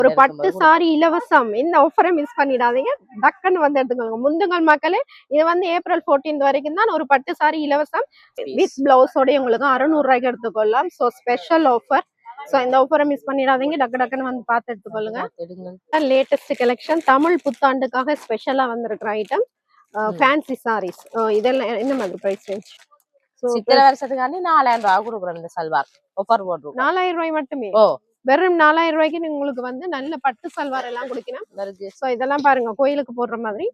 ஒரு பட்டு சாரி இலவசம். இந்த ஆஃபரை மிஸ் பண்ணிடாதீங்க. டக்குன்னு வந்து எடுத்துக்கோங்க. முந்துங்கள் மக்களே, இது வந்து ஏப்ரல் 14 வரைக்கும் தான். ஒரு பட்டு சாரி இலவசம் வித் பிளவுஸோட உங்களுக்கு 600 ரூபாய்க்கு எடுத்துக்கொள்ளலாம். So special offer. ஸோ இந்த ஆஃபரை மிஸ் பண்ணிடாதீங்க. டக்குன்னு வந்து பார்த்து எடுத்துக்கொள்ளுங்க. லேட்டஸ்ட் கலெக்ஷன் தமிழ் புத்தாண்டுக்காக ஸ்பெஷலா வந்திருக்கிற ஐட்டம் ஃபேன்சி சாரீஸ். இதெல்லாம் என்ன மாதிரி பிரைஸ் ரேஞ்ச்? சித்திரை வருஷத்துக்காண்டி 4000 ரூபாய் கொடுக்குறோம். இந்த சல்வார் ஆஃபர் போட்டுருக்கோம். 4000 ரூபாய் மட்டுமே. வெறும் 4000 ரூபாய்க்கு உங்களுக்கு வந்து நல்ல பட்டு சல்வார் எல்லாம் கொடுக்கணும். சோ இதெல்லாம் பாருங்க, கோயிலுக்கு போடுற மாதிரி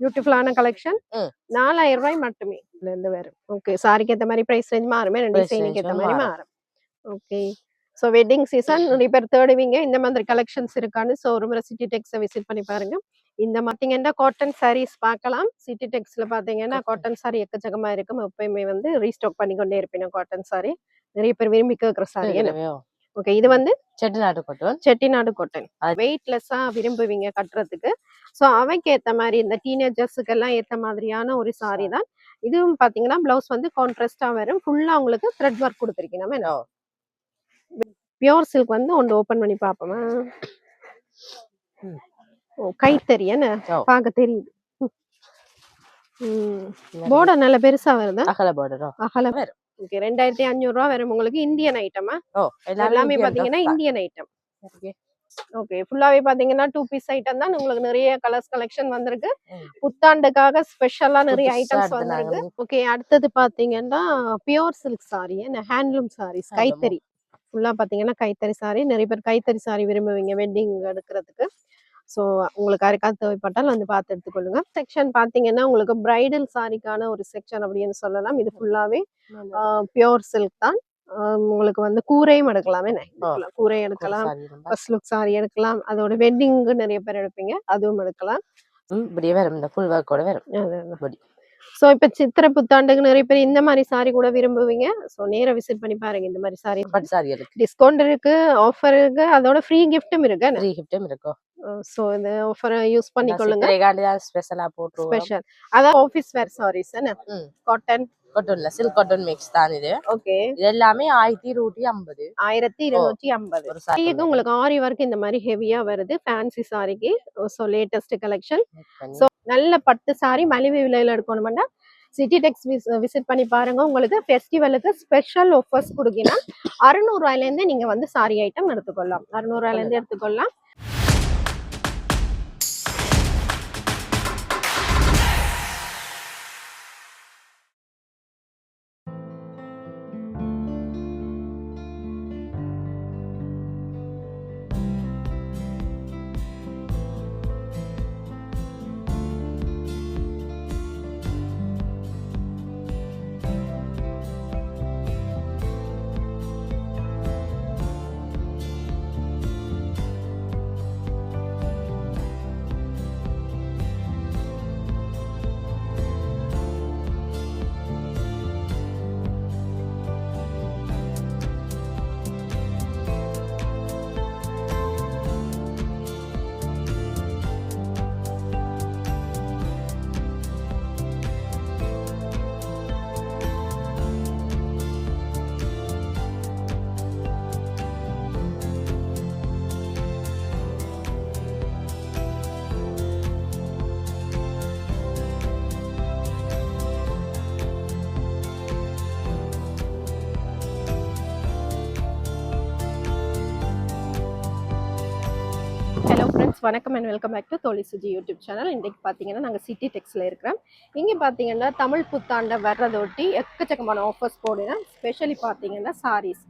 பியூட்டிஃபுல்லான கலெக்ஷன். 4000 ரூபாய் மட்டுமே. இதுல இருந்து வேற ஓகே. சாரிக்கு ஏத்த மாதிரி பிரைஸ் ரேஞ்ச் மாறுமே, ரெண்டு டிசைனுக்கு ஏத்த மாதிரி மாறும். ஓகே. சோ வெட்டிங் சீசன் நிறைய பேர் தேடுவீங்க. இந்த மாதிரி கலெக்ஷன்ஸ் இருக்கான்னு சோ ஒரு முறை சிட்டி டெக்ஸை விசிட் பண்ணி பாருங்க. இந்த பாத்தீங்கன்னா காட்டன் சாரீஸ் பார்க்கலாம். சிட்டி டெக்ஸ்ல பாத்தீங்கன்னா காட்டன் சாரி எக்கச்சக்கமா இருக்கும். எப்பயுமே வந்து ரீஸ்டாக் பண்ணி கொண்டே இருப்பேன் காட்டன் சாரி. நிறைய பேர் விரும்பி கேட்கிற சாரி. ஓகே. இது வந்து செட்டிநாடு காட்டன். வெயிட்லெஸ்ஸா விரும்புவீங்க கட்டுறதுக்கு. சோ அவைக்கு ஏத்த மாதிரி இந்த டீனேஜர்ஸுக்கு எல்லாம் ஏத்த மாதிரியான ஒரு சாரி தான். இதுவும் பாத்தீங்கன்னா பிளவுஸ் வந்து கான்ட்ராஸ்டா வரும். ஃபுல்லா உங்களுக்கு த்ரெட் ஒர்க் கொடுத்துருக்கீங்க. பியூர் சில்க் வந்து ஒன்று ஓபன் பண்ணி பாப்போமா? கைத்தறி என்ன பாக்க தெரியுது. போர்டர் நல்ல பெருசா வருதா? அகல வரும். ஓகே. 2500 ரூபாய் வரும் உங்களுக்கு. இந்தியன் ஐட்டமா? எல்லாமே பாத்தீங்கன்னா இந்தியன் ஐட்டம். ஓகே. ஃபுல்லாவே பாத்தீங்கன்னா 2 பீஸ் ஐட்டம் தான். உங்களுக்கு நிறைய கலர்ஸ் கலெக்ஷன் வந்திருக்கு. புத்தாண்டுக்காக ஸ்பெஷலா நிறைய ஐட்டம்ஸ் வந்திருக்கு. ஓகே. அடுத்தது பாத்தீங்கன்னா பியூர் சில்க் சாரி, என்ன ஹேண்ட்லூம் சாரீஸ், கைத்தறி. ஃபுல்லா பாத்தீங்கன்னா கைத்தறி சாரி. நிறைய பேர் கைத்தறி சாரி விரும்புவீங்க வெட்டிங் எடுக்கிறதுக்கு. ஸோ உங்களுக்கு யாருக்காவது தேவைப்பட்டால் வந்து பார்த்து எடுத்துக்கொள்ளுங்க. செக்ஷன் பார்த்தீங்கன்னா உங்களுக்கு பிரைடல் சாரிக்கான ஒரு செக்ஷன் அப்படின்னு சொல்லலாம். இது ஃபுல்லாவே பியூர் சில்க் தான். உங்களுக்கு வந்து கூரையும் எடுக்கலாமே, கூரை எடுக்கலாம், ஃபர்ஸ்ட் லுக் சாரி எடுக்கலாம். அதோட வெட்டிங்கு நிறைய பேர் எடுப்பீங்க, அதுவும் எடுக்கலாம். ஸோ இப்போ சித்திரை புத்தாண்டுக்கு நிறைய பேர் இந்த மாதிரி சாரி கூட விரும்புவீங்க. ஸோ நேராக விசிட் பண்ணி பாருங்க. இந்த மாதிரி சாரி டிஸ்கவுண்ட் இருக்கு, ஆஃபர் இருக்கு, அதோட ஃப்ரீ கிஃப்ட்டும் இருக்கு. சோ இந்த ஆஃபரை யூஸ் பண்ணிக்கொள்ளுங்க. ஸ்பெஷல் அதான் ஆபீஸ் வேர் சாரீஸ் என்ன காட்டன் காட்டன்ல சில்க் காட்டன் மிக்ஸ் தான் இது. ஓகே. இது எல்லாமே 1250. 1250. சாரிக்கு உங்களுக்கு ஆரி வர்க் இந்த மாதிரி ஹெவியா வருது ஃபேன்சி சாரிக்கு. So latest collection. சோ நல்ல பட்டு சாரி மலிவு விலையில எடுக்கணும்னா சிட்டி டெக்ஸ் விசிட் பண்ணி பாருங்க. உங்களுக்கு ஃபெஸ்டிவலுக்கு ஸ்பெஷல் ஆஃபர்ஸ் கொடுக்கணும். 600 ரூபாயில இருந்து நீங்க வந்து சாரி ஐட்டம் எடுத்துக்கொள்ளலாம். 600 ரூபாயில இருந்து எடுத்துக்கொள்ளலாம். ஹலோ ஃப்ரெண்ட்ஸ், வணக்கம் அண்ட் வெல்கம் பேக் டு தோழி சுஜி யூடியூப் சேனல். இன்றைக்கு பார்த்தீங்கன்னா நாங்கள் சிட்டி டெக்ஸில் இருக்கிறோம். இங்கே பார்த்தீங்கன்னா தமிழ் புத்தாண்டை வர்றதொட்டி எக்கச்சக்கமான ஆஃபர்ஸ் போடுறேன். ஸ்பெஷலி பார்த்தீங்கன்னா சாரீஸ்.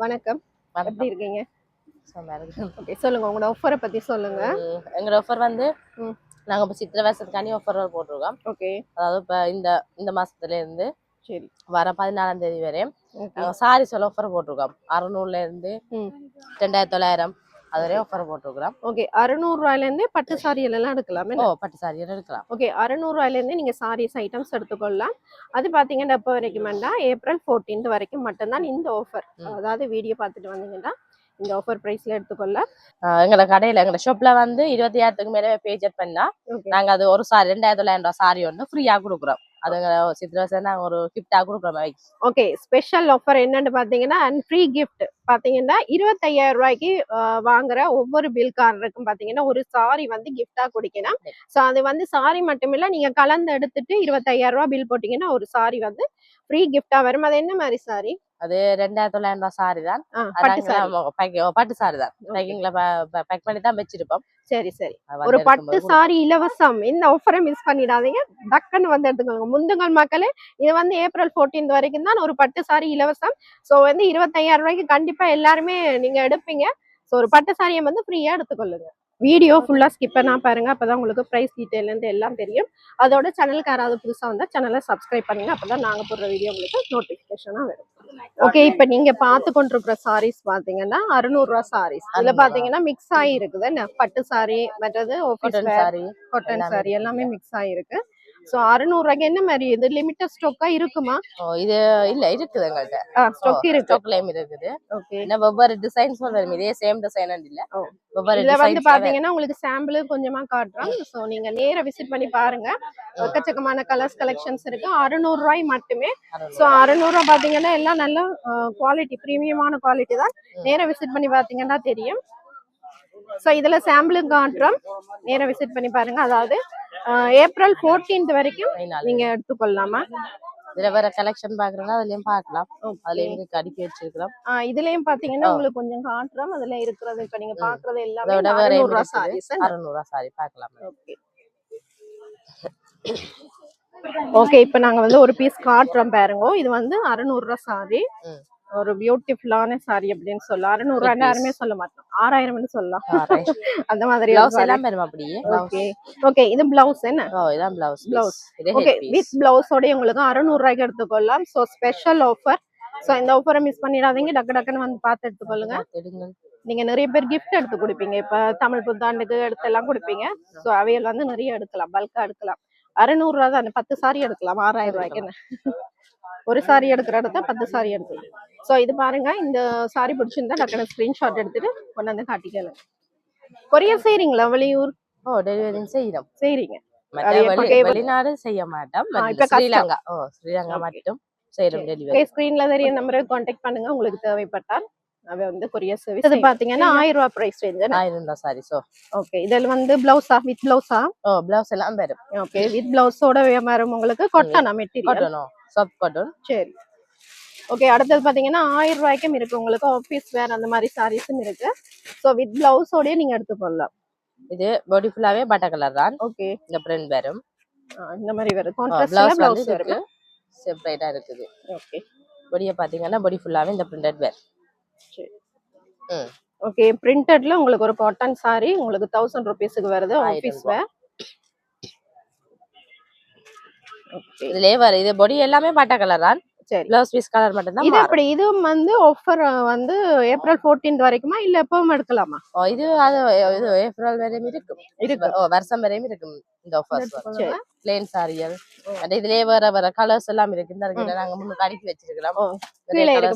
வணக்கம், எப்படி இருக்கீங்க? ஓகே, சொல்லுங்கள் உங்களோட ஆஃபரை பற்றி சொல்லுங்கள். எங்களோட ஆஃபர் வந்து நாங்கள் இப்போ சித்திரை வருஷத்துக்காண்டி ஆஃபர் போட்டிருக்கோம். ஓகே. அதாவது இப்போ இந்த மாதத்துலேருந்து சரி வர 14ஆம் தேதி வரை சாரீஸ் எல்லாம் ஆஃபர் போட்டிருக்கோம். 600லேருந்து 2900 அதுவரை ஆஃபர் போட்டுருக்கோம். ஓகே. 600 ரூபாயிலேருந்தே பட்டு சாரிகள் எல்லாம் எடுக்கலாம். பட்டு சாரியல் எடுக்கலாம். ஓகே. 600 ரூபாயிலேருந்தே நீங்கள் சாரீஸ் ஐட்டம்ஸ் எடுத்துக்கொள்ளலாம். அது பார்த்தீங்கன்னா எப்போ வரைக்கும்னா ஏப்ரல் 14 வரைக்கும் மட்டும்தான் இந்த ஆஃபர். அதாவது வீடியோ பார்த்துட்டு வந்தீங்கன்னா இந்த ஆஃபர் பிரைஸ்ல எடுத்துக்கொள்ளலாம். எங்களோட கடையில எங்களோட ஷாப்ல வந்து 25,000க்கு மேல பேஜ் பண்ணா நாங்க அது ஒரு சாரி 2900 சாரி ஒன்று ஃப்ரீயா கொடுக்குறோம். அதுங்க சித்திரை வசம் நாங்க ஒரு கிஃப்டா கொடுக்குறோம். ஓகே, ஸ்பெஷல் ஆஃபர் என்னன்னு பாத்தீங்கன்னா அண்ட் ஃப்ரீ கிஃப்ட் பாத்தீங்கன்னா 25,000 ரூபாய்க்கு வாங்குற ஒவ்வொரு பில்காரருக்கும் பாத்தீங்கன்னா ஒரு சாரி வந்து கிஃப்டா கொடுக்கணும். சோ அது வந்து சாரி மட்டுமில்ல, நீங்க கலந்து எடுத்துட்டு 25,000 ரூபாய் பில் போட்டீங்கன்னா ஒரு சாரி வந்து ஃப்ரீ கிஃப்டா வரும். அது என்ன மாதிரி சாரி? அது 2,900 சாரி தான். பட்டு சாரி தான். பேக்கிங்ல பேக் பண்ணி தான் வச்சிருப்போம். சரி சரி, ஒரு பட்டு சாரி இலவசம். இந்த ஆஃபரை மிஸ் பண்ணிடாதீங்க, டக்குன்னு வந்து எடுத்துக்கோங்க. முந்துங்கள் மக்களே, இது வந்து ஏப்ரல் 14 வரைக்கும் தான் ஒரு பட்டு சாரி இலவசம். சோ வந்து 25,000 ரூபாய்க்கு கண்டிப்பா எல்லாருமே நீங்க எடுப்பீங்க. சோ ஒரு பட்டு சாரியை வந்து ஃப்ரீயா எடுத்துக்கொள்ளுங்க. வீடியோ ஃபுல்லா ஸ்கிப் பண்ணா பாருங்க, அப்பதான் உங்களுக்கு பிரைஸ் டீடைல் இருந்து எல்லாம் தெரியும். அதோட சேனலுக்கு யாராவது புதுசா வந்தா சேனலை சப்ஸ்கிரைப் பண்ணுங்க, அப்பதான் நாங்க போடுற வீடியோ உங்களுக்கு நோட்டிபிகேஷனா வரும். ஓகே, இப்ப நீங்க பார்த்து கொண்டிருக்கிற சாரீஸ் பாத்தீங்கன்னா 600 ரூபாய் சாரீஸ். இதுல பாத்தீங்கன்னா மிக்ஸ் ஆகி இருக்குது, பட்டு சாரி மற்றது காட்டன் சாரி எல்லாமே மிக்ஸ் ஆயிருக்கு. சோ 600 ரூபாய்க்கு என்ன மாதிரி இது லிமிட்டட் ஸ்டாக்கா இருக்குமா? இது இல்ல, இருக்குது எங்கள்ட்ட ஸ்டாக் இருக்கு. ஸ்டாக்லயும் இருக்குது. ஓகே, என்ன ஒவ்வொரு டிசைன்ஸ் வரும், இதே சேம் டிசைன் இல்ல. இதுல வந்து பாத்தீங்கன்னா உங்களுக்கு சாம்பிள் கொஞ்சமா காட்டுறோம். சோ நீங்க நேரா விசிட் பண்ணி பாருங்க, எக்கச்சக்கமான கலர்ஸ் கலெக்ஷன்ஸ் இருக்கு. 600 ரூபாய் மட்டுமே. சோ 600 ரூபாய் பாத்தீங்கன்னா எல்லாம் நல்ல குவாலிட்டி, பிரீமியமான குவாலிட்டி தான். நேரா விசிட் பண்ணி பாத்தீங்கன்னா தெரியும். சோ இதுல சாம்பிளும் காட்டுறோம், நேரா விசிட் பண்ணி பாருங்க. அதாவது ஏப்ரல் 14 வரைக்கும் நீங்க எடுத்துக்கொள்ளலாமா? இதுல வேற கலெக்ஷன் பாக்குறோம்னா அதுலயும் பார்க்கலாம். அதுலயும் அடுக்கி வச்சிருக்கிறோம். இதுலயும் பாத்தீங்கன்னா உங்களுக்கு கொஞ்சம் காட்டுறோம். அதுல இருக்கிறது இப்ப நீங்க பாக்குறது எல்லாமே 600 ரூபாய் சாரீஸ். 600 ரூபாய் சாரி பார்க்கலாம். ஓகே ஓகே, இப்ப நாங்க வந்து ஒரு பீஸ் காட்டுறோம் பாருங்க. இது வந்து 600 ரூபாய் சாரி, ஒரு பியூட்டிஃபுல்லான சாரி அப்படின்னு சொல்லலாம். 600 ரூபாய் யாருமே சொல்ல மாட்டோம், 6000 சொல்லலாம். அந்த மாதிரி ஓகே ஓகே. இது பிளவுஸ் என்ன? இதான் பிளவுஸ். ஓகே, வித் பிளவுஸோட உங்களுக்கு 600 ரூபாய்க்கு எடுத்துக்கொள்ளலாம். So special offer. சோ இந்த ஆஃபரை மிஸ் பண்ணிடாதீங்க, டக்கு டக்குன்னு வந்து பார்த்து எடுத்துக்கொள்ளுங்க. நீங்க நிறைய பேர் கிஃப்ட் எடுத்து கொடுப்பீங்க, இப்ப தமிழ் புத்தாண்டுக்கு எடுத்து எல்லாம் கொடுப்பீங்க. சோ அவைகள் வந்து நிறைய எடுக்கலாம், பல்கா எடுக்கலாம். 600 ரூபாய் தான், 10 சாரி எடுக்கலாம் 6000 ரூபாய்க்கு. என்ன ஒரு சாரி எடுக்கிற இடத்த 10 சாரி எடுக்கலாம். சோ இது பாருங்க, இந்த சாரி பிடிச்சிருந்தா டக்குனு ஸ்கிரீன்ஷாட் எடுத்துட்டு கொண்டு வந்து காட்டிக்கல. கொரியர் செய்றீங்களா வெளியூர்? டெலிவரி செய்யறோம். செய்றீங்க. வெளிநாடு செய்ய மாட்டோம், ஸ்ரீலங்கா. ஸ்ரீலங்கா மட்டும் செய்யறோம் டெலிவரி. ஸ்கிரீன்ல தெரிய நம்பரை கான்டாக்ட் பண்ணுங்க உங்களுக்கு தேவைப்பட்டால். அவ வந்து கொரியர் சர்வீஸ். இது பாத்தீங்கன்னா 1000 ரூபாய் பிரைஸ் ரேஞ்ச். 1000 ரூபாய் சாரி. சோ ஓகே, இதுல வந்து பிளவுஸா வித் பிளவுஸா? பிளவுஸ் எல்லாம் வரும். ஓகே, வித் பிளவுஸோட வரும் உங்களுக்கு. காட்டனா மெட்டீரியல்? காட்டனோ, சாஃப்ட் காட்டன். சரி ஓகே. அடுத்தது பாத்தீங்கன்னா 1000 ரூபாய்க்கும் இருக்கு உங்களுக்கு, ஆபீஸ் வேர் அந்த மாதிரி சாரீஸும் இருக்கு. சோ வித் பிளவுஸோட நீங்க எடுத்துக்கொள்ளலாம். இது பாடி ஃபுல்லாவே பட்டர் கலர் தான். ஓகே, இந்த பிரிண்ட் வரும், இந்த மாதிரி வரும். கான்ட்ராஸ்ட்ல பிளவுஸ் வரும், செப்பரேட்டா இருக்குது. ஓகே, பாடிய பாத்தீங்கன்னா பாடி ஃபுல்லாவே இந்த பிரிண்டட் வேர். சரி ஓகே. பிரிண்டட்ல உங்களுக்கு ஒரு காட்டன் சாரி உங்களுக்கு 1000 ரூபீஸ்க்கு வருது, ஆபீஸ் வேர். ஓகே, இதுலயே வர இது பாடி எல்லாமே பட்டர் கலர் தான். சரி, பிளவுஸ் பீஸ் கலர் மட்டும் தான். இது அப்படி இது வந்து ஆஃபர் வந்து ஏப்ரல் 14 வரைக்குமா இல்ல எப்பவும் எடுக்கலாமா? இது ஏப்ரல் வரையும் இருக்கு. வருஷம் வரையும் இருக்கு இந்த ஆஃபர்ஸ். பிளேன் சாரிகள் இதுலயே வேற கலர்ஸ் எல்லாம் இருக்கு. இந்த நாங்க முன்னுக்கு அடுக்கி வச்சிருக்கிறோம்.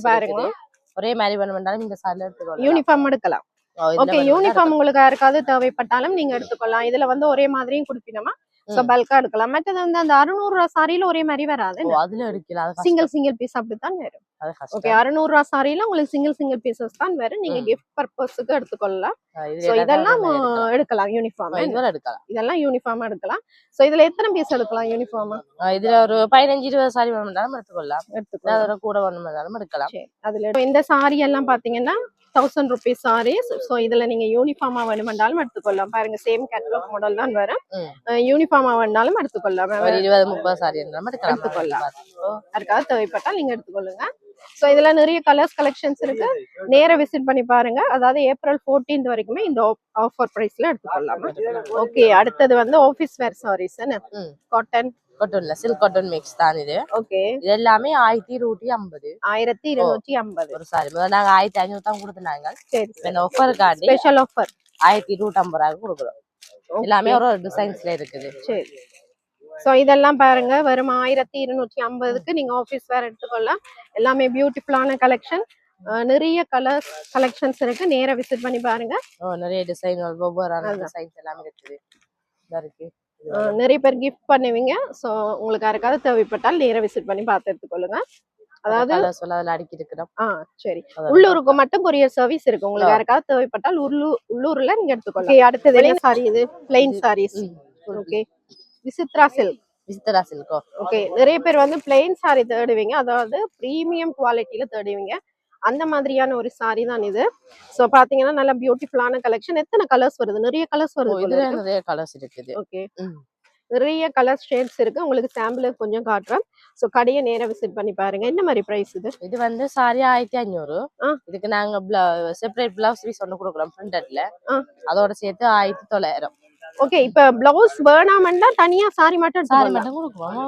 பாருங்க, ஒரே மாதிரி வேணும்னாலும் இந்த சாரில எடுத்துக்கலாம். யூனிஃபார்ம் எடுக்கலாம். ஓகே, யூனிஃபார்ம் உங்களுக்கு யாருக்காவது தேவைப்பட்டாலும் நீங்க எடுத்துக்கலாம். இதுல வந்து ஒரே மாதிரியும் குடுப்பினமா, சோ பல்கா எடுக்கலாம். மற்றது வந்து அந்த 600 ரூபாய் சாரியில ஒரே மாதிரி வராது, அதுல எடுக்கலாம். சிங்கிள் பீஸ் அப்படித்தான் வரும். ஓகே, 600 ரூபாய் சாரியில உங்களுக்கு சிங்கிள் பீசஸ் தான் வரும். நீங்க கிஃப்ட் பர்பஸ்க்கு எடுத்துக்கொள்ளலாம். சோ இதெல்லாம் எடுக்கலாம். யூனிஃபார்ம் இதெல்லாம் யூனிஃபார்ம் எடுக்கலாம். சோ இதுல எத்தனை பீஸ் எடுக்கலாம் யூனிஃபார்ம்? இதுல ஒரு 15-20 சாரி வேணும்னாலும் எடுத்துக்கொள்ளலாம். அதோட கூட வேணும்னாலும் எடுக்கலாம். அதுல இந்த சாரி எல்லாம் பாத்தீங்கன்னா 1000 ரூபீஸ் சாரீஸ். சோ இதுல நீங்க யூனிஃபார்மா வேணும்னாலும் எடுத்துக்கொள்ளலாம். பாருங்க, சேம் கேட்டலாக் மாடல் தான் வரும். யூனிஃபார்மா வேணும்னாலும் எடுத்துக்கொள்ளலாம். 20-30 சாரி எடுத்துக்கொள்ளலாம். அதுக்காக தேவைப்பட்டால் நீங்க எடுத்துக்கொள்ளுங்க. சோ இதுல நிறைய கலர்ஸ் கலெக்ஷன்ஸ் இருக்கு, நேரா விசிட் பண்ணி பாருங்க. அதாவது ஏப்ரல் 14 வரைக்குமே இந்த ஆஃபர் பிரைஸ்ல எடுத்துக்கொள்ளலாம். ஓகே, அடுத்தது வந்து ஆபீஸ் வேர் சாரீஸ். காட்டன் காட்டன்ல சில்க் காட்டன் மிக்ஸ் தான் இது. ஓகே, இது எல்லாமே 1250. 1250 ஒரு சாரி. முதல்ல நாங்க 1500 தான் கொடுத்தாங்க. சரி, இந்த ஆஃபர் கார்டு ஸ்பெஷல் ஆஃபர் 1250 ரூபாய்க்கு கொடுக்குறோம். எல்லாமே ஒரு டிசைன்ஸ்ல இருக்குது. சரி, சோ இதெல்லாம் பாருங்க, வெறும் 1250க்கு நீங்க ஆபீஸ் வேர் எடுத்துக்கொள்ளலாம். எல்லாமே பியூட்டிஃபுல்லான கலெக்ஷன், நிறைய கலர்ஸ் கலெக்ஷன்ஸ் இருக்கு. நேரா விசிட் பண்ணி பாருங்க. நிறைய டிசைன், ஒவ்வொரு டிசைன்ஸ் எல்லாமே இருக்குது. இருக்கு நிறைய பேர் கிஃப்ட் பண்ணுவீங்க. ஸோ உங்களுக்கு யாருக்காவது தேவைப்பட்டால் நேரா விசிட் பண்ணி பார்த்து எடுத்துக்கொள்ளுங்க. அதாவது அதுல அடுக்கி இருக்கிறோம். சரி, உள்ளூருக்கு மட்டும் கொரியர் சர்வீஸ் இருக்கு. உங்களுக்கு யாருக்காவது தேவைப்பட்டால் உள்ளூர்ல நீங்க எடுத்துக்கொள்ளலாம். அடுத்தது என்ன சாரி? இது plain saris. Okay, Vichitra silk. Okay, நிறைய பேர் வந்து பிளைன் சாரி தேடுவீங்க, அதாவது பிரீமியம் குவாலிட்டியில தேடுவீங்க. அந்த மாதிரியான ஒரு சாரி தான் இது. சோ பாத்தீங்கன்னா நல்ல பியூட்டிஃபுல்லான கலெக்ஷன். எத்தனை கலர்ஸ் வருது? நிறைய கலர்ஸ் வருது. இதுல நிறைய கலர்ஸ் இருக்குது. ஓகே, நிறைய கலர் ஷேட்ஸ் இருக்கு. உங்களுக்கு சாம்பிள் கொஞ்சம் காட்டுறேன். சோ கடையை நேரா விசிட் பண்ணி பாருங்க. என்ன மாதிரி பிரைஸ் இது? இது வந்து சாரி 1500. இதுக்கு நாங்க செப்பரேட் பிளவுஸ் பீஸ் ஒன்னு கொடுக்குறோம் பிரிண்டட்ல. அதோட சேர்த்து 1900. ஓகே, இப்ப பிளவுஸ் வேணாமண்டா தனியா சாரி மட்டும் கொடுக்குறோம்.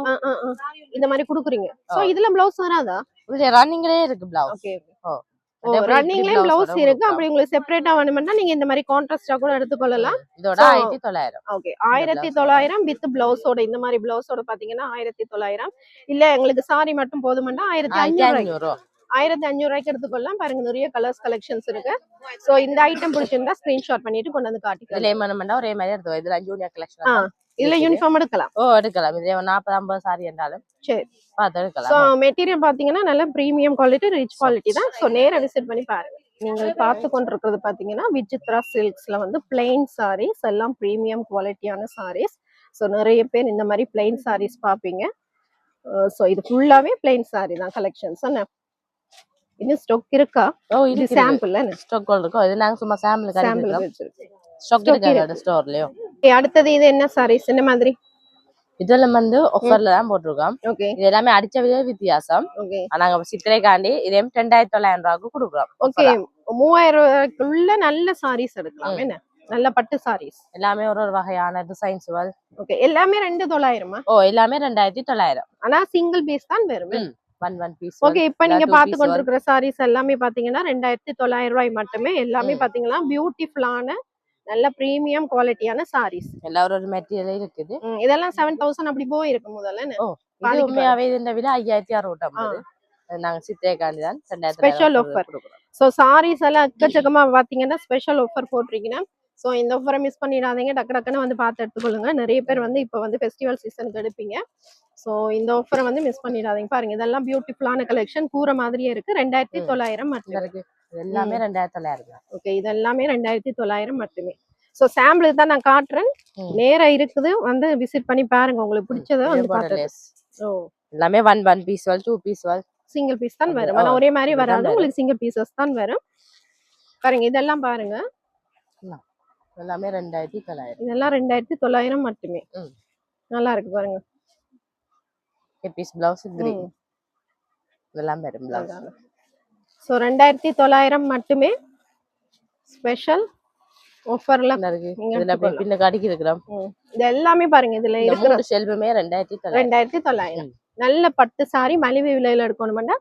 இந்த மாதிரி குடுக்குறீங்க. சோ இதுல பிளவுஸ் வராதா? இதுல ரன்னிங்லயே இருக்கு பிளவுஸ். ஓகே, ரன்னிங்லயே பிளவுஸ் இருக்கு. அப்படி உங்களுக்கு செப்பரேட்டா வேணும்னா நீங்க இந்த மாதிரி கான்ட்ராஸ்டா கூட எடுத்துக்கொள்ளலாம். இதோட 1900. ஓகே, 1900 வித் பிளவுஸோட. இந்த மாதிரி பிளவுஸோட பாத்தீங்கன்னா 1900. இல்ல எங்களுக்கு சாரி மட்டும் போதும்னா 1500. 1500 எடுத்துக்கொள்ளலாம். பாருங்க, நிறைய கலர்ஸ் கலெக்ஷன்ஸ் இருக்கு. சோ இந்த ஐட்டம் பிடிச்சிருந்தா ஸ்கிரீன்ஷாட் பண்ணிட்டு கொண்டு வந்து காட்டிக்கலாம். இதுல ஏமனமண்டா ஒரே மாதிரி எடுத்து இதுல ஜூனியர் கலெக்ஷன். இதுல யூனிஃபார்ம் எடுக்கலாம். எடுக்கலாம். இதே 40-50 சாரி என்றாலும் சரி பார்த்து எடுக்கலாம். சோ மெட்டீரியல் பாத்தீங்கன்னா நல்ல பிரீமியம் குவாலிட்டி, ரிச் குவாலிட்டி தான். சோ நேரா விசிட் பண்ணி பாருங்க. நீங்கள் பார்த்து கொண்டிருக்கிறது பாத்தீங்கன்னா விசித்ரா சில்க்ஸ்ல வந்து பிளைன் சாரீஸ், எல்லாம் பிரீமியம் குவாலிட்டியான சாரீஸ். சோ நிறைய பேர் இந்த மாதிரி பிளைன் சாரீஸ் பாப்பீங்க. சோ இது ஃபுல்லாவே பிளைன் சாரி தான் கலெக்ஷன்ஸ். இன்னும் ஸ்டாக் இருக்கா? இது சாம்பிள் ஸ்டாக் இருக்கும். இது நாங்க சும்மா சாம்பிள் வச்சிருக்கோம். ஸ்டாக் இருக்கு ஸ்டோர்லயோ. அடுத்தது இது என்ன சாரீஸ்? என்ன மாதிரி? இதெல்லாம் வந்து ஆஃபர்ல தான் போட்டுருக்கோம். ஓகே, இது எல்லாமே அடிச்ச விலை வித்தியாசம். நாங்க சித்திரைக்காண்டி இதே 2900 ரூபாய்க்கு கொடுக்குறோம். ஓகே, 3000 ரூபாய்க்குள்ள நல்ல சாரீஸ் எடுக்கலாம். என்ன நல்ல பட்டு சாரீஸ் எல்லாமே ஒரு வகையான டிசைன்ஸ். ஓகே, எல்லாமே 2900. எல்லாமே 2900. ஆனா சிங்கிள் பீஸ் தான் வரும். one piece. ஓகே, இப்ப நீங்க பாத்து கொண்டிருக்கிற சாரீஸ் எல்லாமே பாத்தீங்கன்னா 2900 ரூபாய் மட்டுமே. எல்லாமே பாத்தீங்கன்னா பியூட்டிஃபுல்லான நல்ல பிரீமியம் குவாலிட்டியான சாரீஸ். எல்லாரும் ஒரு மெட்டீரியல் இருக்குது. இதெல்லாம் 7000 அப்படி போயிருக்கு முதல்ல. இது உண்மையாவே இந்த விலை 5650. நாங்க சித்திரைக்காண்டி தான் ஸ்பெஷல் ஆஃபர். சோ சாரீஸ் எல்லாம் எக்கச்சக்கமா பாத்தீங்கன்னா ஸ்பெஷல் ஆஃபர் போட்டிருக்கீங்க. சோ இந்த ஆஃபரை மிஸ் பண்ணிடாதீங்க. டக்கு டக்குன்னு வந்து பார்த்து எடுத்துக்கொள்ளுங்க. நிறைய பேர் வந்து இப்ப வந்து ஃபெஸ்டிவல் சீசனுக்கு எடுப்பீங்க. சோ இந்த ஆஃபரை வந்து மிஸ் பண்ணிடாதீங்க. பாருங்க, இதெல்லாம் பியூட்டிஃபுல்லான கலெக்ஷன். கூற மாதிரியே இருக்கு. 2900 மட்டும் இருக்கு. எல்லாமே 2900. ஓகே, இது எல்லாமே 2900 மட்டுமே. சோ சாம்பிள் தான் நான் காட்டுறேன். நேரா இருக்குது, வந்து விசிட் பண்ணி பாருங்க. உங்களுக்கு பிடிச்சதை வந்து பாருங்க. எல்லாமே one piece, two piece, single piece தான் வரும். ஆனா ஒரே மாதிரி வராது. உங்களுக்கு சிங்கிள் பீசஸ் தான் வரும். பாருங்க, இதெல்லாம் பாருங்க. எல்லாமே 2900. இதெல்லாம் 2900 மட்டுமே. நல்லா இருக்கு பாருங்க. பீஸ் பிளவுஸ் கிரீன் இதெல்லாம் வரும் பிளவுஸ். சோ 2900 மட்டுமே ஸ்பெஷல் ஆஃபர்ல இருக்கு. இதுல அப்படியே பின்ன காட்டிக்கு இருக்குறோம். இது எல்லாமே பாருங்க, இதுல இருக்கிற ஷெல்ஃபுமே 2900. நல்ல பட்டு சாரி மலிவு விலையில எடுக்கணும்னா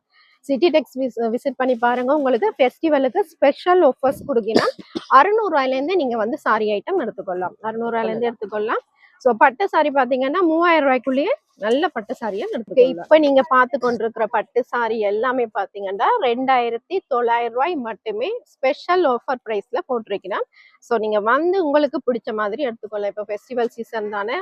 சிட்டி டெக்ஸ் விசிட் பண்ணி பாருங்க. உங்களுக்கு ஃபெஸ்டிவலுக்கு ஸ்பெஷல் ஆஃபர்ஸ் கொடுக்கணும். 600 ரூபாயில இருந்து நீங்க வந்து சாரி ஐட்டம் எடுத்துக்கொள்ளலாம். 600 ரூபாயில இருந்து எடுத்துக்கொள்ளலாம். சோ பட்டு சாரி பாத்தீங்கன்னா 3000 ரூபாய்க்குள்ளேயே நல்ல பட்டு சாரியா எடுத்துக்கொள்ளலாம். இப்ப நீங்க பார்த்து கொண்டிருக்கிற பட்டு சாரி எல்லாமே பாத்தீங்கன்னா 2900 ரூபாய் மட்டுமே ஸ்பெஷல் ஆஃபர் பிரைஸ்ல போட்டிருக்கணும். சோ நீங்க வந்து உங்களுக்கு பிடிச்ச மாதிரி எடுத்துக்கொள்ளலாம். இப்ப ஃபெஸ்டிவல் சீசன் தானே,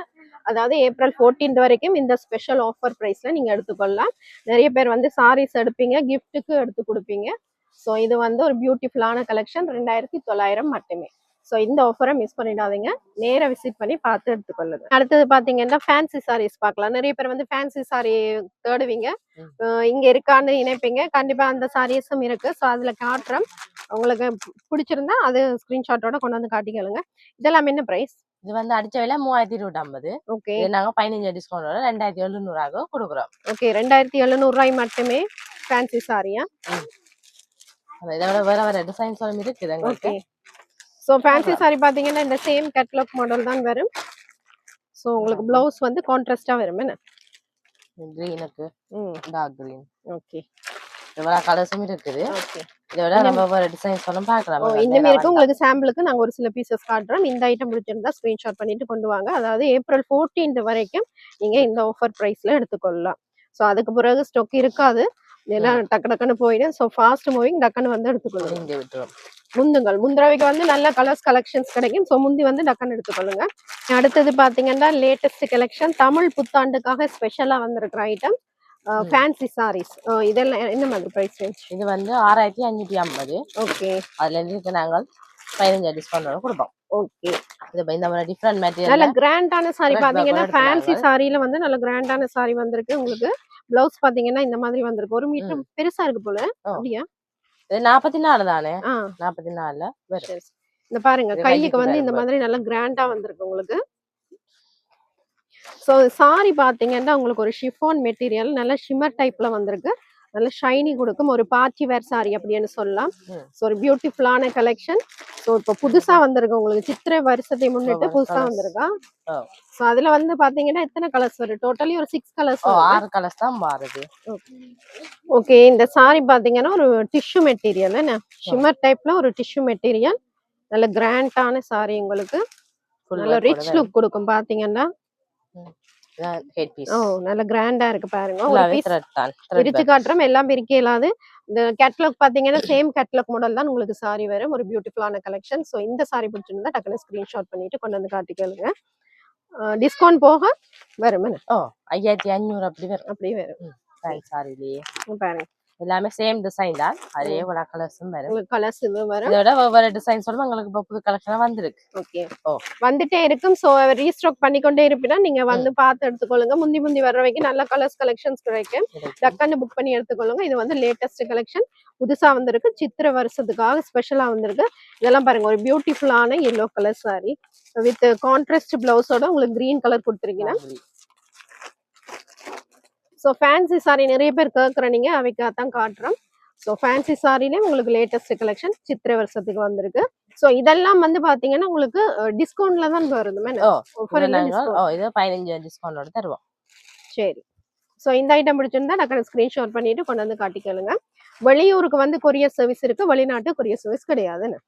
அதாவது April 14 வரைக்கும் இந்த ஸ்பெஷல் ஆஃபர் பிரைஸ்ல நீங்க எடுத்துக்கொள்ளலாம். நிறைய பேர் வந்து சாரீஸ் எடுப்பீங்க, கிஃப்ட்டுக்கு எடுத்து கொடுப்பீங்க. சோ இது வந்து ஒரு பியூட்டிஃபுல்லான கலெக்ஷன். 2900 மட்டுமே. சோ இந்த ஆஃபரை மிஸ் பண்ணிடாதீங்க. நேரா விசிட் பண்ணி பார்த்து எடுத்துக்கொள்ளுங்க. அடுத்தது பாத்தீங்கன்னா ஃபேன்சி சாரீஸ் பார்க்கலாம். நிறைய பேர் வந்து ஃபேன்சி சாரி தேடுவீங்க. இங்க இருக்கான்னு நினைப்பீங்க. கண்டிப்பா அந்த சாரீஸும் இருக்கு. சோ அதுல காட்டுறேன். உங்களுக்கு பிடிச்சிருந்தா அது ஸ்கிரீன்ஷாட்டோட கொண்டு வந்து காட்டிக்கலுங்க. இதெல்லாம் என்ன பிரைஸ்? இது வந்து அடிச்ச விலை 3250. ஓகே, நாங்க 15 டிஸ்கவுண்டோட 2700 கொடுக்குறோம். ஓகே, 2700 ரூபாய் மட்டுமே ஃபேன்சி சாரியா? இதோட வேற டிசைன்ஸ் எல்லாம் இருக்குது. ஓகே, சோ ஃபேன்சி சாரி பாத்தீங்கன்னா இந்த சேம் கேட்டலாக் மாடல் தான் வரும். சோ உங்களுக்கு பிளவுஸ் வந்து கான்ட்ராஸ்டா வரும். என்ன கிரீனுக்கு டார்க் கிரீன். ஓகே, இதோட கலர்ஸும் இருக்குது. ஓகே, இதோட நம்ம வேற டிசைன்ஸ் எல்லாம் பார்க்கலாம். இந்த மாதிரி இருக்கு. உங்களுக்கு சாம்பிளுக்கு நாங்க ஒரு சில பீசஸ் காட்டுறோம். இந்த ஐட்டம் பிடிச்சிருந்தா ஸ்கிரீன்ஷாட் பண்ணிட்டு கொண்டு வாங்க. அதாவது April 14 வரைக்கும் நீங்க இந்த ஆஃபர் பிரைஸ்ல எடுத்துக்கொள்ளலாம். சோ அதுக்கு பிறகு ஸ்டாக் இருக்காது. ஏன்னா டக்கு டக்குன்னு போயிடும். ஸோ ஃபாஸ்ட் மூவிங் டக்குன்னு வந்து எடுத்துக்கொள்ளுங்க. இங்கே விட்டுரும். முந்திரவைக்கு வந்து நல்ல கலர்ஸ் கலெக்ஷன்ஸ் கிடைக்கும். ஸோ முந்தி வந்து டக்குன்னு எடுத்துக்கொள்ளுங்க. அடுத்தது பாத்தீங்கன்னா லேட்டஸ்ட் கலெக்ஷன், தமிழ் புத்தாண்டுக்காக ஸ்பெஷலா வந்திருக்கிற ஐட்டம் ஃபேன்சி சாரீஸ். இதெல்லாம் என்ன மாதிரி பிரைஸ் ரேஞ்ச்? இது வந்து 6550. ஓகே. அதுல இருந்து நாங்கள் 15 டிஸ்கவுண்ட் கொடுப்போம். ஓகே. இது இந்த மாதிரி டிஃபரண்ட் மெட்டீரியல் நல்ல கிராண்டான சாரி பாத்தீங்கன்னா ஃபேன்சி சாரியில வந்து நல்ல கிராண்டான சாரி வந்திருக்கு. உங்களுக்கு பிளவுஸ் பாத்தீங்கன்னா இந்த மாதிரி வந்திருக்கு. 1 மீட்டர் பெருசா இருக்கு போல. அப்படியா? இது 44 தானே? 44ல வரும். இந்த பாருங்க கைக்கு வந்து இந்த மாதிரி நல்ல கிராண்டா வந்திருக்கு உங்களுக்கு. சோ சாரி பாத்தீங்கன்னா உங்களுக்கு ஒரு ஷிஃபான் மெட்டீரியல் நல்ல ஷிம்மர் டைப்ல வந்திருக்கு. நல்ல ஷைனி கொடுக்கும். ஒரு பார்ட்டி வேர் சாரி அப்படின்னு சொல்லலாம். ஸோ ஒரு பியூட்டிஃபுல்லான கலெக்ஷன். ஸோ இப்போ புதுசா வந்திருக்கு உங்களுக்கு சித்திரை வருஷத்தை முன்னிட்டு புதுசா வந்திருக்கா. ஸோ அதுல வந்து பாத்தீங்கன்னா எத்தனை கலர்ஸ் வரும்? டோட்டலி ஒரு 6 கலர்ஸ். 6 கலர்ஸ் தான் மாறுது. ஓகே. இந்த சாரி பாத்தீங்கன்னா ஒரு டிஷ்யூ மெட்டீரியல், என்ன ஷிம்மர் டைப்ல ஒரு டிஷ்யூ மெட்டீரியல். நல்ல கிராண்டான சாரி உங்களுக்கு. நல்ல ரிச் லுக் கொடுக்கும் பாத்தீங்கன்னா. Head piece. நல்ல கிராண்டா இருக்கு பாருங்க. ஒரு பீஸ் பிரிச்சு காட்டுறோம். எல்லாம் பிரிக்க இயலாது. இந்த கேட்டலாக் பாத்தீங்கன்னா சேம் கேட்டலாக் மாடல் தான் உங்களுக்கு சாரி வரும். ஒரு பியூட்டிஃபுல்லான கலெக்ஷன். சோ இந்த சாரி பிடிச்சிருந்தா டக்குனு ஸ்கிரீன்ஷாட் பண்ணிட்டு கொண்டு வந்து காட்டிக்கலுங்க. டிஸ்கவுண்ட் போக வரும். 5500 அப்படி வரும். அப்படியே வரும் சாரிலேயே பாருங்க. எல்லாமே சேம் டிசைன் தான். அதே கூட கலர்ஸும் வரும். உங்களுக்கு கலர்ஸ் வரும். இதோட ஒவ்வொரு டிசைன் சொல்லுங்க. உங்களுக்கு இப்போ புது கலெக்ஷன் வந்திருக்கு. ஓகே. வந்துட்டே இருக்கும். சோ ரீஸ்டாக் பண்ணிக்கொண்டே இருப்பீனா நீங்க வந்து பார்த்து எடுத்துக்கொள்ளுங்க. முந்தி வர்றவைக்கு நல்ல கலர்ஸ் கலெக்ஷன்ஸ் கிடைக்கும். டக்குன்னு புக் பண்ணி எடுத்துக்கொள்ளுங்க. இது வந்து லேட்டஸ்ட் கலெக்ஷன் புதுசா வந்திருக்கு. சித்திரை வருஷத்துக்காக ஸ்பெஷலா வந்திருக்கு. இதெல்லாம் பாருங்க ஒரு பியூட்டிஃபுல்லான yellow colour sari with contrast பிளவுஸோட உங்களுக்கு கிரீன் கலர் கொடுத்துருக்கீங்க. ஸோ ஃபேன்சி சாரி நிறைய பேர் கேட்குறீங்க, அவைக்காகத்தான் காட்டுறோம். ஸோ ஃபேன்சி சாரிலே உங்களுக்கு லேட்டஸ்ட் கலெக்ஷன் சித்திரை வருஷத்துக்கு வந்திருக்கு. ஸோ இதெல்லாம் வந்து பாத்தீங்கன்னா உங்களுக்கு டிஸ்கவுண்ட்ல தான் வருது. இது 15 டிஸ்கவுண்டோட தருவோம். சரி. ஸோ இந்த ஐட்டம் பிடிச்சிருந்தா டக்குனு ஸ்கிரீன்ஷாட் பண்ணிட்டு கொண்டு வந்து காட்டிக்கலுங்க. வெளியூருக்கு வந்து கொரியர் சர்வீஸ் இருக்கு, வெளிநாட்டு கொரியர் சர்வீஸ் கிடையாதுன்னு.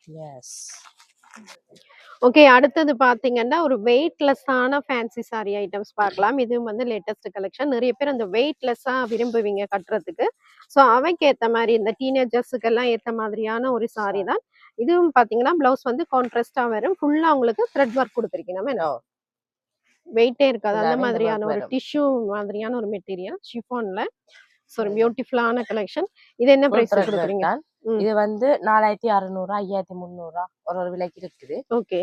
ஓகே. அடுத்தது பாத்தீங்கன்னா ஒரு வெயிட்லெஸ்ஸான ஃபேன்சி சாரி ஐட்டம்ஸ் பார்க்கலாம். இதுவும் வந்து லேட்டஸ்ட் கலெக்ஷன். நிறைய பேர் அந்த வெயிட்லெஸ்ஸா விரும்புவீங்க கட்டுறதுக்கு. ஸோ அவைக்கு ஏத்த மாதிரி இந்த டீனேஜர்ஸுக்கு எல்லாம் ஏத்த மாதிரியான ஒரு சாரி தான். இதுவும் பாத்தீங்கன்னா பிளவுஸ் வந்து கான்ட்ராஸ்டா வரும். ஃபுல்லா உங்களுக்கு த்ரெட் ஒர்க் கொடுத்துருக்கீங்க. வெயிட்டே இருக்காது. அந்த மாதிரியான ஒரு டிஷ்யூ மாதிரியான ஒரு மெட்டீரியல் ஷிஃபான்ல. ஸோ ஒரு பியூட்டிஃபுல்லான கலெக்ஷன். இது என்ன பிரைஸ் கொடுக்குறீங்க? இது வந்து 4600 5300 ஒரு விலைக்கு இருக்குது. ஓகே.